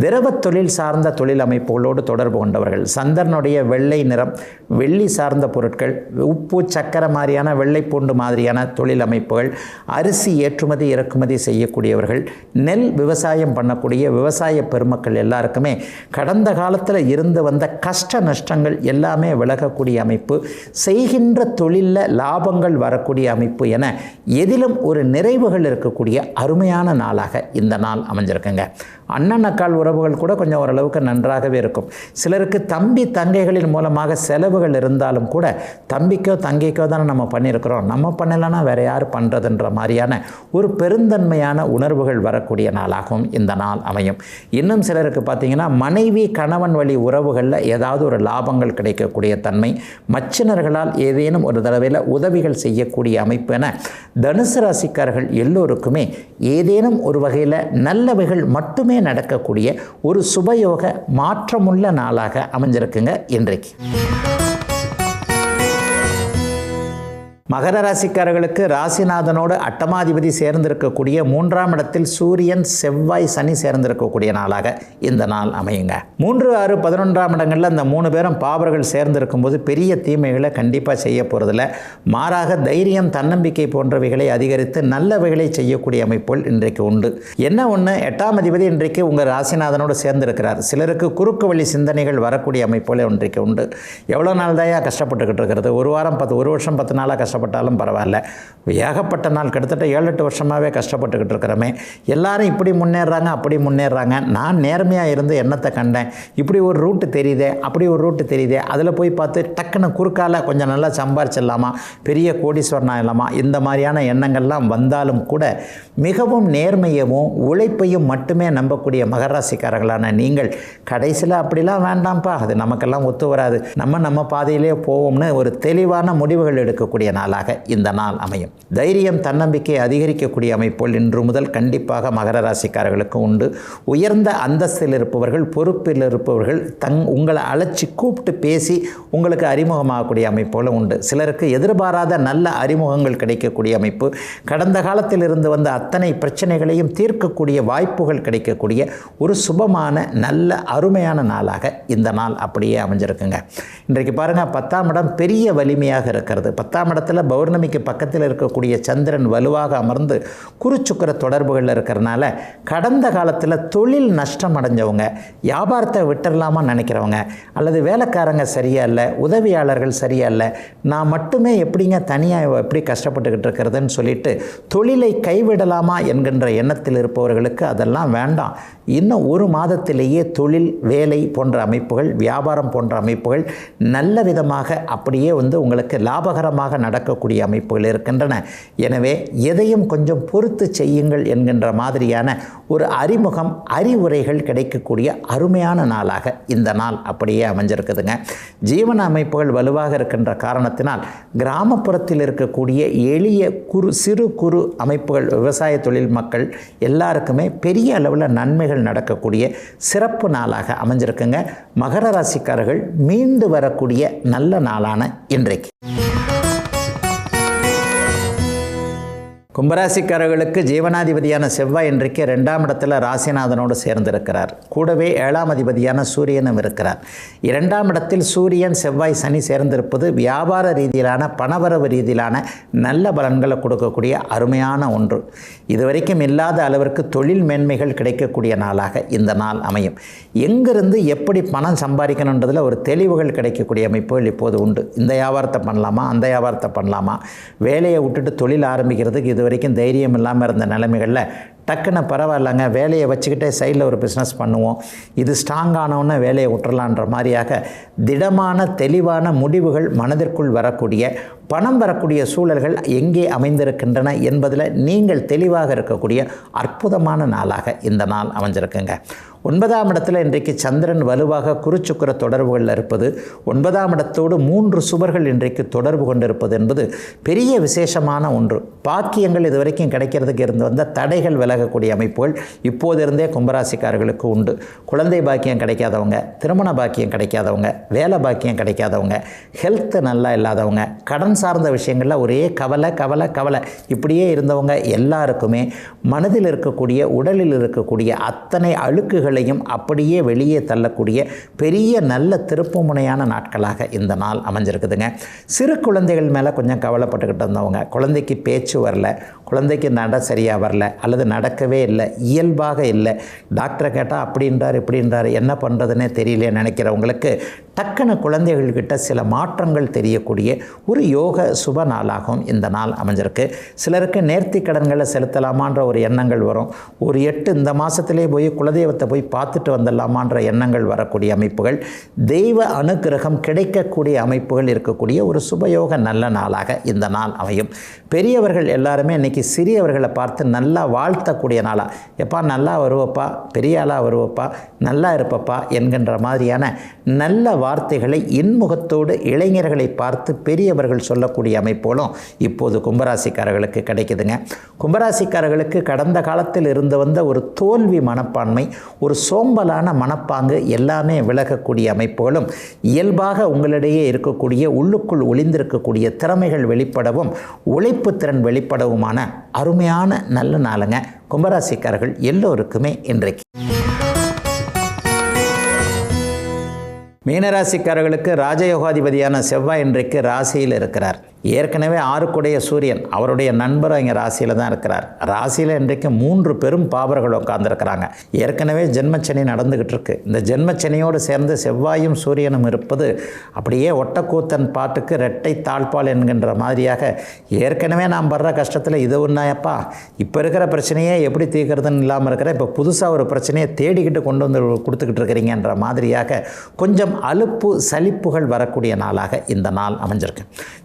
திரவ தொழில் சார்ந்த சார்ந்த தொழில் அமைப்புகளோடு தொடர்பு கொண்டவர்கள், சந்திரனுடைய வெள்ளை நிறம், வெள்ளி சார்ந்த பொருட்கள், உப்பு சக்கரை மாதிரியான வெள்ளை பூண்டு மாதிரியான தொழில் அமைப்புகள், அரிசி ஏற்றுமதி இறக்குமதி செய்யக்கூடியவர்கள், நெல் விவசாயம் பண்ணக்கூடிய விவசாய பெருமக்கள் எல்லாருக்குமே கடந்த காலத்தில் இருந்து வந்த கஷ்ட நஷ்டங்கள் எல்லாமே விலகக்கூடிய அமைப்பு, செய்கின்ற தொழிலில் லாபங்கள் வரக்கூடிய அமைப்பு என எதிலும் ஒரு நிறைவுகள் இருக்கக்கூடிய அருமையான நாளாக இந்த நாள் அமைஞ்சிருக்குங்க. அண்ணன் அக்கால் உறவுகள் கூட கொஞ்சம் ஓரளவுக்கு நன்றாகவே இருக்கும். சிலருக்கு தம்பி தங்கைகளின் மூலமாக செலவுகள் இருந்தாலும் கூட தம்பிக்கோ தங்கைக்கோ தானே நம்ம பண்ணியிருக்கிறோம், நம்ம பண்ணலைன்னா வேறு யார் பண்ணுறதுன்ற மாதிரியான ஒரு பெருந்தன்மையான உணர்வுகள் வரக்கூடிய நாளாகவும் இந்த நாள் அமையும். இன்னும் சிலருக்கு பார்த்திங்கன்னா மனைவி கணவன் வழி உறவுகளில் ஏதாவது ஒரு லாபங்கள் கிடைக்கக்கூடிய தன்மை, மச்சினர்களால் ஏதேனும் ஒரு தடவையில் உதவிகள் செய்யக்கூடிய அமைப்பு என தனுசு ராசிக்காரர்கள் எல்லோருக்குமே ஏதேனும் ஒரு வகையில் நல்லவைகள் மட்டுமே நடக்கக்கூடிய ஒரு சுபயோக மாற்றமுள்ள நாளாக அமைஞ்சிருக்குங்க இன்றைக்கு. மகர ராசிக்காரர்களுக்கு ராசிநாதனோடு அட்டமாதிபதி சேர்ந்திருக்கக்கூடிய 3ஆம் இடத்தில் சூரியன் செவ்வாய் சனி சேர்ந்திருக்கக்கூடிய நாளாக இந்த நாள் அமையுங்க. 3, 6, 11ஆம் இடங்களில் இந்த 3 பேரும் பாவர்கள் சேர்ந்திருக்கும் போது பெரிய தீமைகளை கண்டிப்பாக செய்ய போகிறதில்ல. மாறாக தைரியம் தன்னம்பிக்கை போன்றவைகளை அதிகரித்து நல்லவைகளை செய்யக்கூடிய அமைப்புகள் இன்றைக்கு உண்டு. என்ன ஒன்று, 8ஆம் அதிபதி இன்றைக்கு உங்கள் ராசிநாதனோடு சேர்ந்திருக்கிறார். சிலருக்கு குறுக்கு வழி சிந்தனைகள் வரக்கூடிய அமைப்புகள் இன்றைக்கு உண்டு. எவ்வளோ நாள் தாயா கஷ்டப்பட்டுக்கிட்டு இருக்கிறது, ஒரு வருஷம் 10 நாளாக கஷ்டப்பட்டாலும் பரவாயில்ல, ஏகப்பட்ட நாள் கிட்டத்தட்ட 7-8 வருஷமாகவே கஷ்டப்பட்டுக்கிட்டு இருக்கிறோமே, எல்லாரும் இப்படி முன்னேறாங்க அப்படி முன்னேறாங்க, நான் நேர்மையாக இருந்து என்னத்தை கண்டேன், இப்படி ஒரு ரூட்டு தெரியுதே அப்படி ஒரு ரூட்டு தெரியுதே, அதில் போய் பார்த்து டக்குன்னு குறுக்கால கொஞ்சம் நல்லா சம்பாரிச்சிடலாமா, பெரிய கோடீஸ்வரனா இல்லாமா, இந்த மாதிரியான எண்ணங்கள்லாம் வந்தாலும் கூட மிகவும் நேர்மையவும் உழைப்பையும் மட்டுமே நம்பக்கூடிய மகராசிக்காரர்களான நீங்கள் கடைசியில் அப்படிலாம் வேண்டாம்ப்பா, அது நமக்கெல்லாம் ஒத்து வராது, நம்ம பாதையிலே போவோம்னு ஒரு தெளிவான முடிவுகள் எடுக்கக்கூடிய நாளாக இந்த நாள் அமையும். தைரியம் தன்னம்பிக்கை அதிகரிக்கக்கூடிய அமைப்புகள் இன்று முதல் கண்டிப்பாக மகர ராசிக்காரர்களுக்கு உண்டு. உயர்ந்த அந்தஸ்தில் இருப்பவர்கள், பொறுப்பில் இருப்பவர்கள் உங்களை அழைச்சி கூப்பிட்டு பேசி உங்களுக்கு அறிமுகமாகக்கூடிய அமைப்புகளும் உண்டு. சிலருக்கு எதிர்பாராத நல்ல அறிமுகங்கள் கிடைக்கக்கூடிய அமைப்பு, கடந்த காலத்தில் இருந்து வந்த அத்தனை பிரச்சனைகளையும் தீர்க்கக்கூடிய வாய்ப்புகள் கிடைக்கக்கூடிய ஒரு சுபமான நல்ல அருமையான நாளாக இந்த நாள் அப்படியே அமைஞ்சிருக்குங்க. இன்றைக்கு பாருங்கள், 10ஆம் இடம் பெரிய வலிமையாக இருக்கிறது. 10ஆம் இடத்துல பௌர்ணமிக்கு பக்கத்தில் இருக்கக்கூடிய சந்திரன் வலுவாக அமர்ந்து குருச்சுக்கிர தொடர்புகளில் இருக்கிறனால கடந்த காலத்தில் தொழில் நஷ்டம் அடைஞ்சவங்க, வியாபாரத்தை விட்டுடலாமான்னு நினைக்கிறவங்க, அல்லது வேலைக்காரங்க சரியா இல்லை, உதவியாளர்கள் சரியா இல்லை, நான் மட்டுமே எப்படிங்க தனியாக எப்படி கஷ்டப்பட்டுக்கிட்டு இருக்கிறதுன்னு சொல்லிட்டு தொழிலை கைவிடலாமா என்கின்ற எண்ணத்தில் இருப்பவர்களுக்கு அதெல்லாம் வேண்டாம். இன்னும் ஒரு மாதத்திலேயே தொழில், வேலை போன்ற அமைப்புகள், வியாபாரம் போன்ற அமைப்புகள் நல்ல விதமாக அப்படியே உங்களுக்கு லாபகரமாக நடக்கக்கூடிய அமைப்புகள் இருக்கின்றன. எனவே எதையும் கொஞ்சம் பொறுத்து செய்யுங்கள் என்கின்ற மாதிரியான ஒரு அறிமுகம், அறிவுரைகள் கிடைக்கக்கூடிய அருமையான நாளாக இந்த நாள் அப்படியே அமைஞ்சிருக்குதுங்க. ஜீவன அமைப்புகள் வலுவாக இருக்கின்ற காரணத்தினால் கிராமப்புறத்தில் இருக்கக்கூடிய எளிய சிறு குறு அமைப்புகள், விவசாய தொழில் மக்கள் எல்லாருக்குமே பெரிய அளவில் நன்மைகள் நடக்கக்கூடிய சிறப்பு நாளாக அமைஞ்சிருக்குங்க. மகர ராசிக்காரர்கள் மீண்டு வரக்கூடிய நல்ல நாளான இன்றைக்கு. கும்பராசிக்காரர்களுக்கு ஜீவனாதிபதியான செவ்வாய் இன்றைக்கு 2ஆம் இடத்துல ராசிநாதனோடு சேர்ந்திருக்கிறார். கூடவே 7ஆம் அதிபதியான சூரியனும் இருக்கிறார். 2ஆம் இடத்தில் சூரியன் செவ்வாய் சனி சேர்ந்திருப்பது வியாபார ரீதியிலான பணவரவு ரீதியிலான நல்ல பலன்களை கொடுக்கக்கூடிய அருமையான ஒன்று. இதுவரைக்கும் இல்லாத அளவிற்கு தொழில் மேன்மைகள் கிடைக்கக்கூடிய நாளாக இந்த நாள் அமையும். எங்கிருந்து எப்படி பணம் சம்பாதிக்கணுன்றதில் ஒரு தெளிவுகள் கிடைக்கக்கூடிய அமைப்புகள் இப்போது உண்டு. இந்த வியாபாரத்தை பண்ணலாமா, அந்த வியாபாரத்தை பண்ணலாமா, வேலையை விட்டுட்டு தொழில் ஆரம்பிக்கிறதுக்கு இது வரைக்கும் தைரியம் இல்லாமல் இருந்த நிலைமைகளில் டக்குன்னு பரவாயில்லைங்க, வேலையை வச்சுக்கிட்டே சைடில் ஒரு பிஸ்னஸ் பண்ணுவோம், இது ஸ்ட்ராங்கானவுன்னு வேலையை விட்டுறலான்ற மாதிரியாக திடமான தெளிவான முடிவுகள் மனதிற்குள் வரக்கூடிய, பணம் வரக்கூடிய சூழல்கள் எங்கே அமைந்திருக்கின்றன என்பதில் நீங்கள் தெளிவாக இருக்கக்கூடிய அற்புதமான நாளாக இந்த நாள் அமைஞ்சிருக்குங்க. 9ஆம் இடத்துல இன்றைக்கு சந்திரன் வலுவாக குருச்சுக்கிர தொடர்புகளில் இருப்பது, 9ஆம் இடத்தோடு 3 சுவர்கள் இன்றைக்கு தொடர்பு கொண்டிருப்பது என்பது பெரிய விசேஷமான ஒன்று. பாக்கியங்கள் இதுவரைக்கும் கிடைக்கிறதுக்கு இருந்து வந்த தடைகள் விலகக்கூடிய அமைப்புகள் இப்போதிருந்தே கும்பராசிக்காரர்களுக்கு உண்டு. குழந்தை பாக்கியம் கிடைக்காதவங்க, திருமண பாக்கியம் கிடைக்காதவங்க, வேலை பாக்கியம் கிடைக்காதவங்க, ஹெல்த் நல்லா இல்லாதவங்க, கடன் சார்ந்த விஷயங்களில் ஒரே கவலை கவலை கவலை இப்படியே இருந்தவங்க எல்லாருக்குமே மனதில் இருக்கக்கூடிய, உடலில் இருக்கக்கூடிய அத்தனை அழுக்குகள் எதிரிகளையும் அப்படியே வெளியே தள்ளக்கூடிய பெரிய நல்ல திருப்புமுனையான நாட்களாக இந்த நாள் அமைஞ்சிருக்குதுங்க. சிறு குழந்தைகள் மேலே கொஞ்சம் கவலைப்பட்டுக்கிட்டு இருந்தவங்க, குழந்தைக்கு பேச்சு வரல, குழந்தைக்கு நட சரியாக வரல, அல்லது நடக்கவே இல்லை, இயல்பாக இல்லை, டாக்டரை கேட்டால் அப்படின்றார் இப்படின்றார், என்ன பண்ணுறதுன்னே தெரியல நினைக்கிறவங்களுக்கு டக்குன்னு குழந்தைகள்கிட்ட சில மாற்றங்கள் தெரியக்கூடிய ஒரு யோக சுப நாளாகவும் இந்த நாள் அமைஞ்சிருக்கு. சிலருக்கு நேர்த்தி கடன்களை செலுத்தலாமான்ற ஒரு எண்ணங்கள் வரும். ஒரு 8 இந்த மாதத்திலே போய் குலதெய்வத்தை போய் பார்த்துட்டு வந்துடலாமான்ற எண்ணங்கள் வரக்கூடிய அமைப்புகள், தெய்வ அனுக்கிரகம் கிடைக்கக்கூடிய அமைப்புகள் இருக்கக்கூடிய ஒரு சுபயோக நல்ல நாளாக இந்த நாள் அமையும். பெரியவர்கள் எல்லாருமே இன்றைக்கி சிறியவர்களை பார்த்து நல்லா வாழ்த்தக்கூடிய நாளாக, எப்பா நல்லா வருவப்பா, பெரிய ஆளாக வருவப்பா, நல்லா இருப்பப்பா என்கின்ற மாதிரியான நல்ல வார்த்தைகளை இன்முகத்தோடு இளைஞர்களை பார்த்து பெரியவர்கள் சொல்லக்கூடிய அமைப்புகளும் இப்போது கும்பராசிக்காரர்களுக்கு கிடைக்குதுங்க. கும்பராசிக்காரர்களுக்கு கடந்த காலத்தில் இருந்து வந்த ஒரு தோல்வி மனப்பான்மை, ஒரு சோம்பலான மனப்பாங்கு எல்லாமே விலகக்கூடிய அமைப்புகளும், இயல்பாக உங்களிடையே இருக்கக்கூடிய உள்ளுக்குள் ஒளிந்திருக்கக்கூடிய திறமைகள் வெளிப்படவும் உழைப்பு திறன் வெளிப்படவுமான அருமையான நல்ல நாளுங்க கும்பராசிக்காரர்கள் எல்லோருக்குமே இன்றைக்கு. மீனராசிக்காரர்களுக்கு ராஜயோகாதிபதியான செவ்வாய் இன்றைக்கு ராசியில் இருக்கிறார். ஏற்கனவே 6 சூரியன் அவருடைய நண்பரும் இங்கே ராசியில் தான் இருக்கிறார். ராசியில் இன்றைக்கு 3 பெரும் பாவர்கள் உட்கார்ந்துருக்கிறாங்க. ஏற்கனவே ஜென்மச்சனி நடந்துக்கிட்டு இருக்கு. இந்த ஜென்மச்சனியோடு சேர்ந்து செவ்வாயும் சூரியனும் இருப்பது அப்படியே ஒட்டக்கூத்தன் பாட்டுக்கு ரெட்டை தாழ்பால் என்கின்ற மாதிரியாக, ஏற்கனவே நாம் படுற கஷ்டத்தில் இது ஒன்றாயப்பா, இப்போ இருக்கிற பிரச்சனையே எப்படி தீர்க்கிறதுன்னு இல்லாமல் இருக்கிற, இப்போ புதுசாக ஒரு பிரச்சனையை தேடிக்கிட்டு கொண்டு வந்து கொடுத்துக்கிட்டு இருக்கிறீங்கன்ற மாதிரியாக கொஞ்சம் அலுப்பு சலிப்புகள் வரக்கூடிய நாளாக இந்த நாள் அமைஞ்சிருக்கு.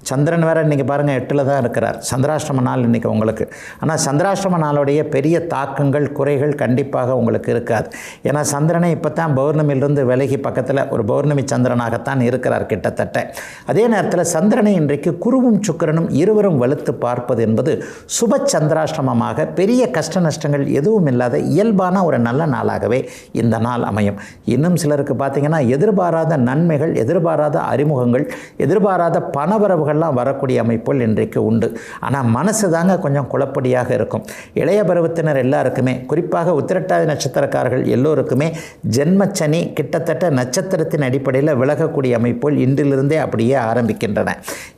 சந்திரன் வேறு இன்றைக்கி பாருங்கள் 8ல் தான் இருக்கிறார். சந்திராஷ்டம நாள் இன்றைக்கி உங்களுக்கு. ஆனால் சந்திராஷ்டம நாளுடைய பெரிய தாக்கங்கள் குறைகள் கண்டிப்பாக உங்களுக்கு இருக்காது. ஏன்னா சந்திரனை இப்போ தான் பௌர்ணமியிலிருந்து விலகி பக்கத்தில் ஒரு பௌர்ணமி சந்திரனாகத்தான் இருக்கிறார் கிட்டத்தட்ட. அதே நேரத்தில் சந்திரனை இன்றைக்கு குருவும் சுக்கிரனும் இருவரும் வலுத்து பார்ப்பது என்பது சுப சந்திராஷ்டமமாக பெரிய கஷ்ட நஷ்டங்கள் எதுவும் இல்லாத இயல்பான ஒரு நல்ல நாளாகவே இந்த நாள் அமையும். இன்னும் சிலருக்கு பார்த்திங்கன்னா எதிர்பாராத நன்மைகள், எதிர்பாராத அறிமுகங்கள், எதிர்பாராத பணவரவுகள்லாம் வரக்கூடிய அமைப்புகள் இன்றைக்கு உண்டு. ஆனால் மனசு தாங்க கொஞ்சம் குழப்படியாக இருக்கும். இளைய பருவத்தினர் எல்லாருக்குமே, குறிப்பாக உத்திரட்டாதி நட்சத்திரக்காரர்கள் எல்லோருக்குமே ஜென்மச்சனி கிட்டத்தட்ட நட்சத்திரத்தின் அடிப்படையில் விலகக்கூடிய அமைப்புகள் இன்றிலிருந்தே அப்படியே ஆரம்பிக்கின்றன.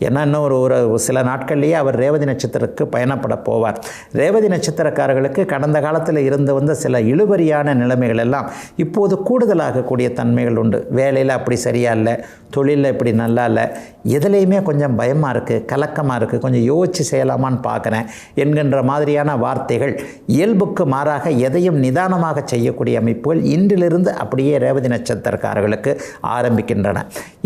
ஏன்னா இன்னும் ஒரு சில நாட்கள்லேயே அவர் ரேவதி நட்சத்திரத்துக்கு பயணப்பட போவார். ரேவதி நட்சத்திரக்காரர்களுக்கு கடந்த காலத்தில் இருந்து வந்த சில இழுபறியான நிலைமைகள் எல்லாம் இப்போது கூடுதலாகக்கூடிய தன்மைகள் உண்டு. வேலையில் அப்படி சரியா இல்லை, தொழிலில் இப்படி நல்லா இல்லை, எதுலேயுமே கொஞ்சம் பயமாக இருக்குது, கலக்கமாக இருக்குது, கொஞ்சம் யோசித்து செய்யலாமான்னு பார்க்குறேன் என்கின்ற மாதிரியான வார்த்தைகள், இயல்புக்கு மாறாக எதையும் நிதானமாக செய்யக்கூடிய அமைப்புகள் இன்றிலிருந்து அப்படியே ரேவதி நட்சத்திரக்காரர்களுக்கு ஆரம்பிக்கின்றன.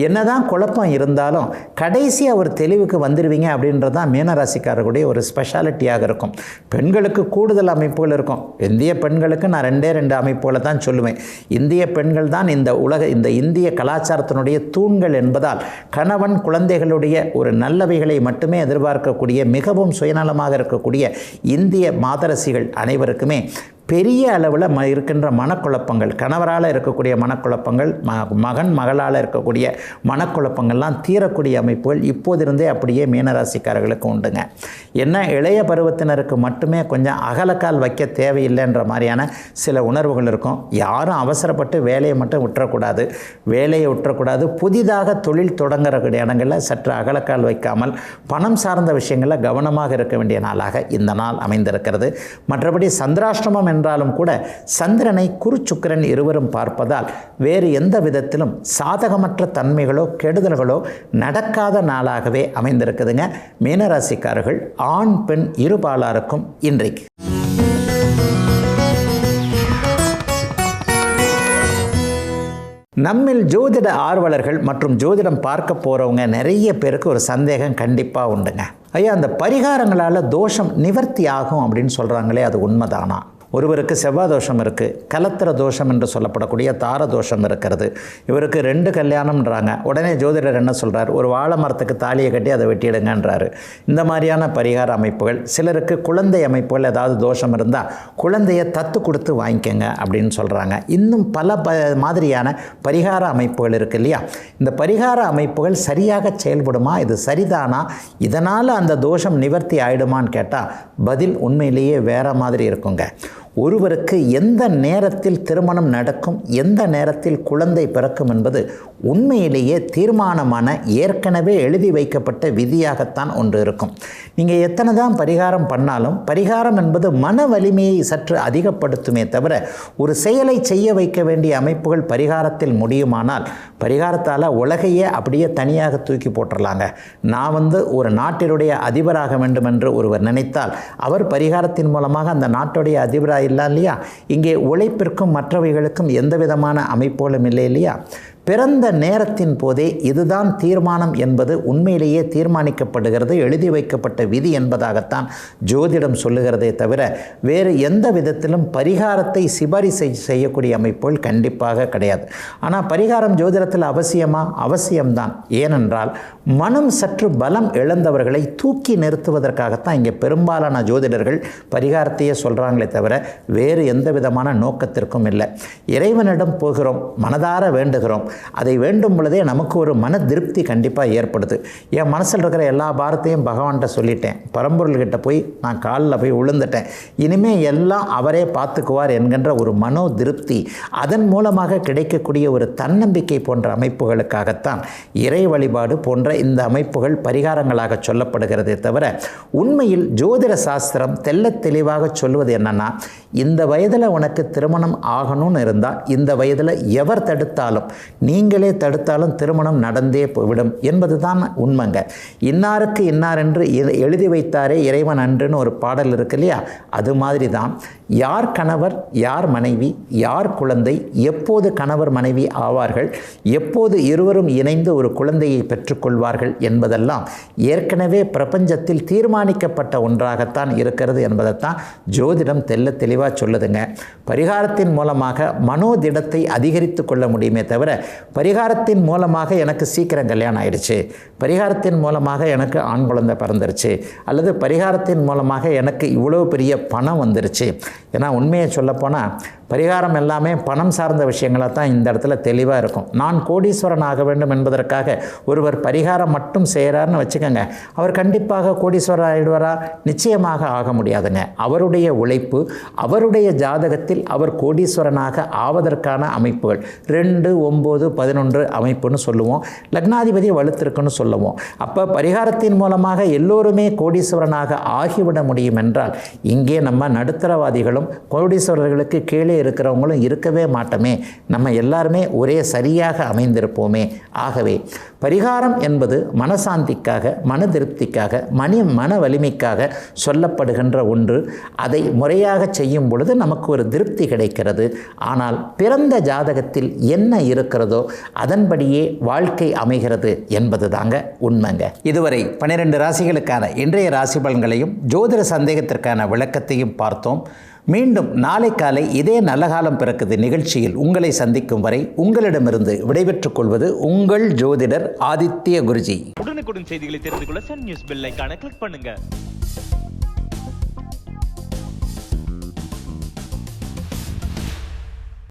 என்னதான் குழப்பம் இருந்தாலும் கடைசியாக ஒரு தெளிவுக்கு வந்துடுவீங்க அப்படின்றது தான் மீனராசிக்காரர்களுடைய ஒரு ஸ்பெஷாலிட்டியாக இருக்கும். பெண்களுக்கு கூடுதல் அமைப்புகள் இருக்கும். இந்திய பெண்களுக்கு நான் 2 அமைப்புகளை தான் சொல்லுவேன். இந்திய பெண்கள் தான் இந்த இந்திய கலாச்சாரத்தினுடைய தூண்கள் என்பதால் கணவன் குழந்தைகளுடைய ஒரு நல்லவைகளை மட்டுமே எதிர்பார்க்கக்கூடிய மிகவும் சுயநலமாக இருக்கக்கூடிய இந்திய மாதரசிகள் அனைவருக்குமே பெரிய அளவில் இருக்கின்ற மனக்குழப்பங்கள், கணவரால் இருக்கக்கூடிய மனக்குழப்பங்கள், மகன் மகளால் இருக்கக்கூடிய மனக்குழப்பங்கள்லாம் தீரக்கூடிய அமைப்புகள் இப்போதிருந்தே அப்படியே மீனராசிக்காரர்களுக்கு உண்டுங்க. என்ன இளைய பருவத்தினருக்கு மட்டுமே கொஞ்சம் அகலக்கால் வைக்க தேவையில்லைன்ற மாதிரியான சில உணர்வுகள் இருக்கும். யாரும் அவசரப்பட்டு வேலையை மட்டும் விட்டுறக்கூடாது, வேலையை விட்டுறக்கூடாது. புதிதாக தொழில் தொடங்குறக்கூடிய இடங்களில் சற்று அகலக்கால் வைக்காமல் பணம் சார்ந்த விஷயங்களில் கவனமாக இருக்க வேண்டிய நாளாக இந்த நாள் அமைந்திருக்கிறது. மற்றபடி சந்திராஷ்டமம் என்றாலும் கூட சந்திரனை குரு சுக்கிரன் இருவரும் பார்ப்பதால் வேறு எந்த விதத்திலும் சாதகமற்ற தன்மைகளோ கெடுதல்களோ நடக்காத நாளாகவே அமைந்திருக்குதுங்க. மீனராசிக்காரர்கள் ஆண் பெண் இருபாலாருக்கும் இன்றைக்கு. நம்மில் ஜோதிட ஆர்வலர்கள் மற்றும் ஜோதிடம் பார்க்க போகிறவங்க நிறைய பேருக்கு ஒரு சந்தேகம் கண்டிப்பாக உண்டுங்க. ஐயா, அந்த பரிகாரங்களால் தோஷம் நிவர்த்தி ஆகும் அப்படின்னு சொல்கிறாங்களே, அது உண்மைதானா? ஒருவருக்கு செவ்வாய் தோஷம் இருக்குது, கலத்திர தோஷம் என்று சொல்லப்படக்கூடிய தார தோஷம் இருக்கிறது. இவருக்கு 2 கல்யாணம்ன்றாங்க. உடனே ஜோதிடர் என்ன சொல்கிறார்? ஒரு வாழை மரத்துக்கு தாலியை கட்டி அதை வெட்டிடுங்கன்றாரு. இந்த மாதிரியான பரிகார அமைப்புகள். சிலருக்கு குழந்தை அமைப்புகள் ஏதாவது தோஷம் இருந்தால் குழந்தையை தத்து கொடுத்து வாங்கிக்கோங்க அப்படின்னு சொல்கிறாங்க. இன்னும் பல மாதிரியான பரிகார அமைப்புகள் இருக்குது இல்லையா? இந்த பரிகார அமைப்புகள் சரியாக செயல்படுமா? இது சரிதானா? இதனால் அந்த தோஷம் நிவர்த்தி ஆகிடுமான்னு கேட்டால் பதில் உண்மையிலேயே வேறு மாதிரி இருக்குங்க. ஒருவருக்கு எந்த நேரத்தில் திருமணம் நடக்கும், எந்த நேரத்தில் குழந்தை பிறக்கும் என்பது உண்மையிலேயே தீர்மானமான, ஏற்கனவே எழுதி வைக்கப்பட்ட விதியாகத்தான் ஒன்று இருக்கும். நீங்கள் எத்தனை தான் பரிகாரம் பண்ணாலும் பரிகாரம் என்பது மன வலிமையை சற்று அதிகப்படுத்துமே தவிர ஒரு செயலை செய்ய வைக்க வேண்டிய அமைப்புகள் பரிகாரத்தில் முடியுமானால் பரிகாரத்தால் உலகையே அப்படியே தனியாக தூக்கி போட்டுடலாங்க. நான் ஒரு நாட்டினுடைய அதிபராக வேண்டும் என்று ஒருவர் நினைத்தால் அவர் பரிகாரத்தின் மூலமாக அந்த நாட்டுடைய அதிபராக இல்லை இல்லையா? இங்கே உழைப்பிற்கும் மற்றவைகளுக்கும் எந்த விதமான அமைப்புகளும் இல்லை இல்லையா? பிறந்த நேரத்தின் போதே இதுதான் தீர்மானம் என்பது உண்மையிலேயே தீர்மானிக்கப்படுகிறது, எழுதி வைக்கப்பட்ட விதி என்பதாகத்தான் ஜோதிடம் சொல்லுகிறதே தவிர வேறு எந்த விதத்திலும் பரிகாரத்தை சிபாரிசு செய்யக்கூடிய அமைப்புகள் கண்டிப்பாக கிடையாது. ஆனால் பரிகாரம் ஜோதிடத்தில் அவசியமா? அவசியம்தான். ஏனென்றால் மனம் சற்று பலம் இழந்தவர்களை தூக்கி நிறுத்துவதற்காகத்தான் இங்கே பெரும்பாலான ஜோதிடர்கள் பரிகாரத்தையே சொல்கிறாங்களே தவிர வேறு எந்த விதமான நோக்கத்திற்கும் இல்லை. இறைவனிடம் போகிறோம், மனதார வேண்டுகிறோம். அதை வேண்டும் பொழுதே நமக்கு ஒரு மன திருப்தி கண்டிப்பாக ஏற்படுது. என் மனசில் இருக்கிற எல்லா பாரத்தையும் பகவான்கிட்ட சொல்லிட்டேன், பரம்பொருள்கிட்ட போய் நான் காலில் போய் விழுந்துட்டேன், இனிமேல் எல்லாம் அவரே பார்த்துக்குவார் என்கின்ற ஒரு மனோ திருப்தி, அதன் மூலமாக கிடைக்கக்கூடிய ஒரு தன்னம்பிக்கை போன்ற அமைப்புகளுக்காகத்தான் இறை வழிபாடு போன்ற இந்த அமைப்புகள் பரிகாரங்களாக சொல்லப்படுகிறதே தவிர உண்மையில் ஜோதிட சாஸ்திரம் தெள்ள தெளிவாக சொல்வது என்னன்னா, இந்த வயதில் உனக்கு திருமணம் ஆகணும்னு இருந்தால் இந்த வயதில் எவர் தடுத்தாலும், நீங்களே தடுத்தாலும் திருமணம் நடந்தே விடும் என்பது தான் உண்மைங்க. இன்னாருக்கு இன்னார் என்று எழுதி வைத்தாரே இறைவன் அன்றுன்னு ஒரு பாடல் இருக்கு இல்லையா? அது மாதிரி தான் யார் கணவர், யார் மனைவி, யார் குழந்தை, எப்போது கணவர் மனைவி ஆவார்கள், எப்போது இருவரும் இணைந்து ஒரு குழந்தையை பெற்றுக்கொள்வார்கள் என்பதெல்லாம் ஏற்கனவே பிரபஞ்சத்தில் தீர்மானிக்கப்பட்ட ஒன்றாகத்தான் இருக்கிறது என்பதைத்தான் ஜோதிடம் தெள்ள தெளிவாக சொல்லுதுங்க. பரிகாரத்தின் மூலமாக மனோதிடத்தை அதிகரித்து கொள்ள முடியுமே தவிர பரிகாரத்தின் மூலமாக எனக்கு சீக்கிரம் கல்யாணம் ஆயிடுச்சு, பரிகாரத்தின் மூலமாக எனக்கு ஆண் குழந்தை பிறந்துருச்சு, அல்லது பரிகாரத்தின் மூலமாக எனக்கு இவ்வளோ பெரிய பணம் வந்துருச்சு. ஏன்னா உண்மையை சொல்லப்போனால் பரிகாரம் எல்லாமே பணம் சார்ந்த விஷயங்களாக தான் இந்த இடத்துல தெளிவாக இருக்கும். நான் கோடீஸ்வரன் ஆக வேண்டும் என்பதற்காக ஒருவர் பரிகாரம் மட்டும் செய்கிறாருன்னு வச்சுக்கோங்க, அவர் கண்டிப்பாக கோடீஸ்வரர் ஆகிடுவாரா? நிச்சயமாக ஆக முடியாதுங்க. அவருடைய உழைப்பு, அவருடைய ஜாதகத்தில் அவர் கோடீஸ்வரனாக ஆவதற்கான அமைப்புகள் 2, 9, 11 அமைப்புன்னு சொல்லுவோம். லக்னாதிபதி வலுத்திருக்குன்னு சொல்லுவோம். அப்போ பரிகாரத்தின் மூலமாக எல்லோருமே கோடீஸ்வரனாக ஆகிவிட முடியும் என்றால் இங்கே நம்ம நடுத்தரவாதிகளும் கோடீஸ்வரர்களுக்கு கீழே இருக்கிறவங்களும் இருக்கவே மாட்டோமே, நம்ம எல்லாருமே ஒரே சரியாக அமைந்திருப்போமே. ஆகவே பரிகாரம் என்பது மனசாந்திக்காக, மன திருப்திக்காக, மன வலிமைக்காக சொல்லப்படுகின்ற ஒன்று. அதை முறையாக செய்யும் பொழுது நமக்கு ஒரு திருப்தி கிடைக்கிறது. ஆனால் பிறந்த ஜாதகத்தில் என்ன இருக்கிறதோ அதன்படியே வாழ்க்கை அமைகிறது என்பது தாங்க உண்மைங்க. இதுவரை 12 ராசிகளுக்கான இன்றைய ராசி பலன்களையும் ஜோதிட சந்தேகத்திற்கான விளக்கத்தையும் பார்த்தோம். மீண்டும் நாளை காலை இதே நல்ல காலம் பிறக்குது நிகழ்ச்சியில் உங்களை சந்திக்கும் வரை உங்களிடமிருந்து விடைபெற்றுக் கொள்வது உங்கள் ஜோதிடர் ஆதித்ய குருஜி. உடனுக்குடன் செய்திகளை தெரிந்து கொள்ள சன் நியூஸ் பெல் ஐகானை கிளிக் பண்ணுங்க.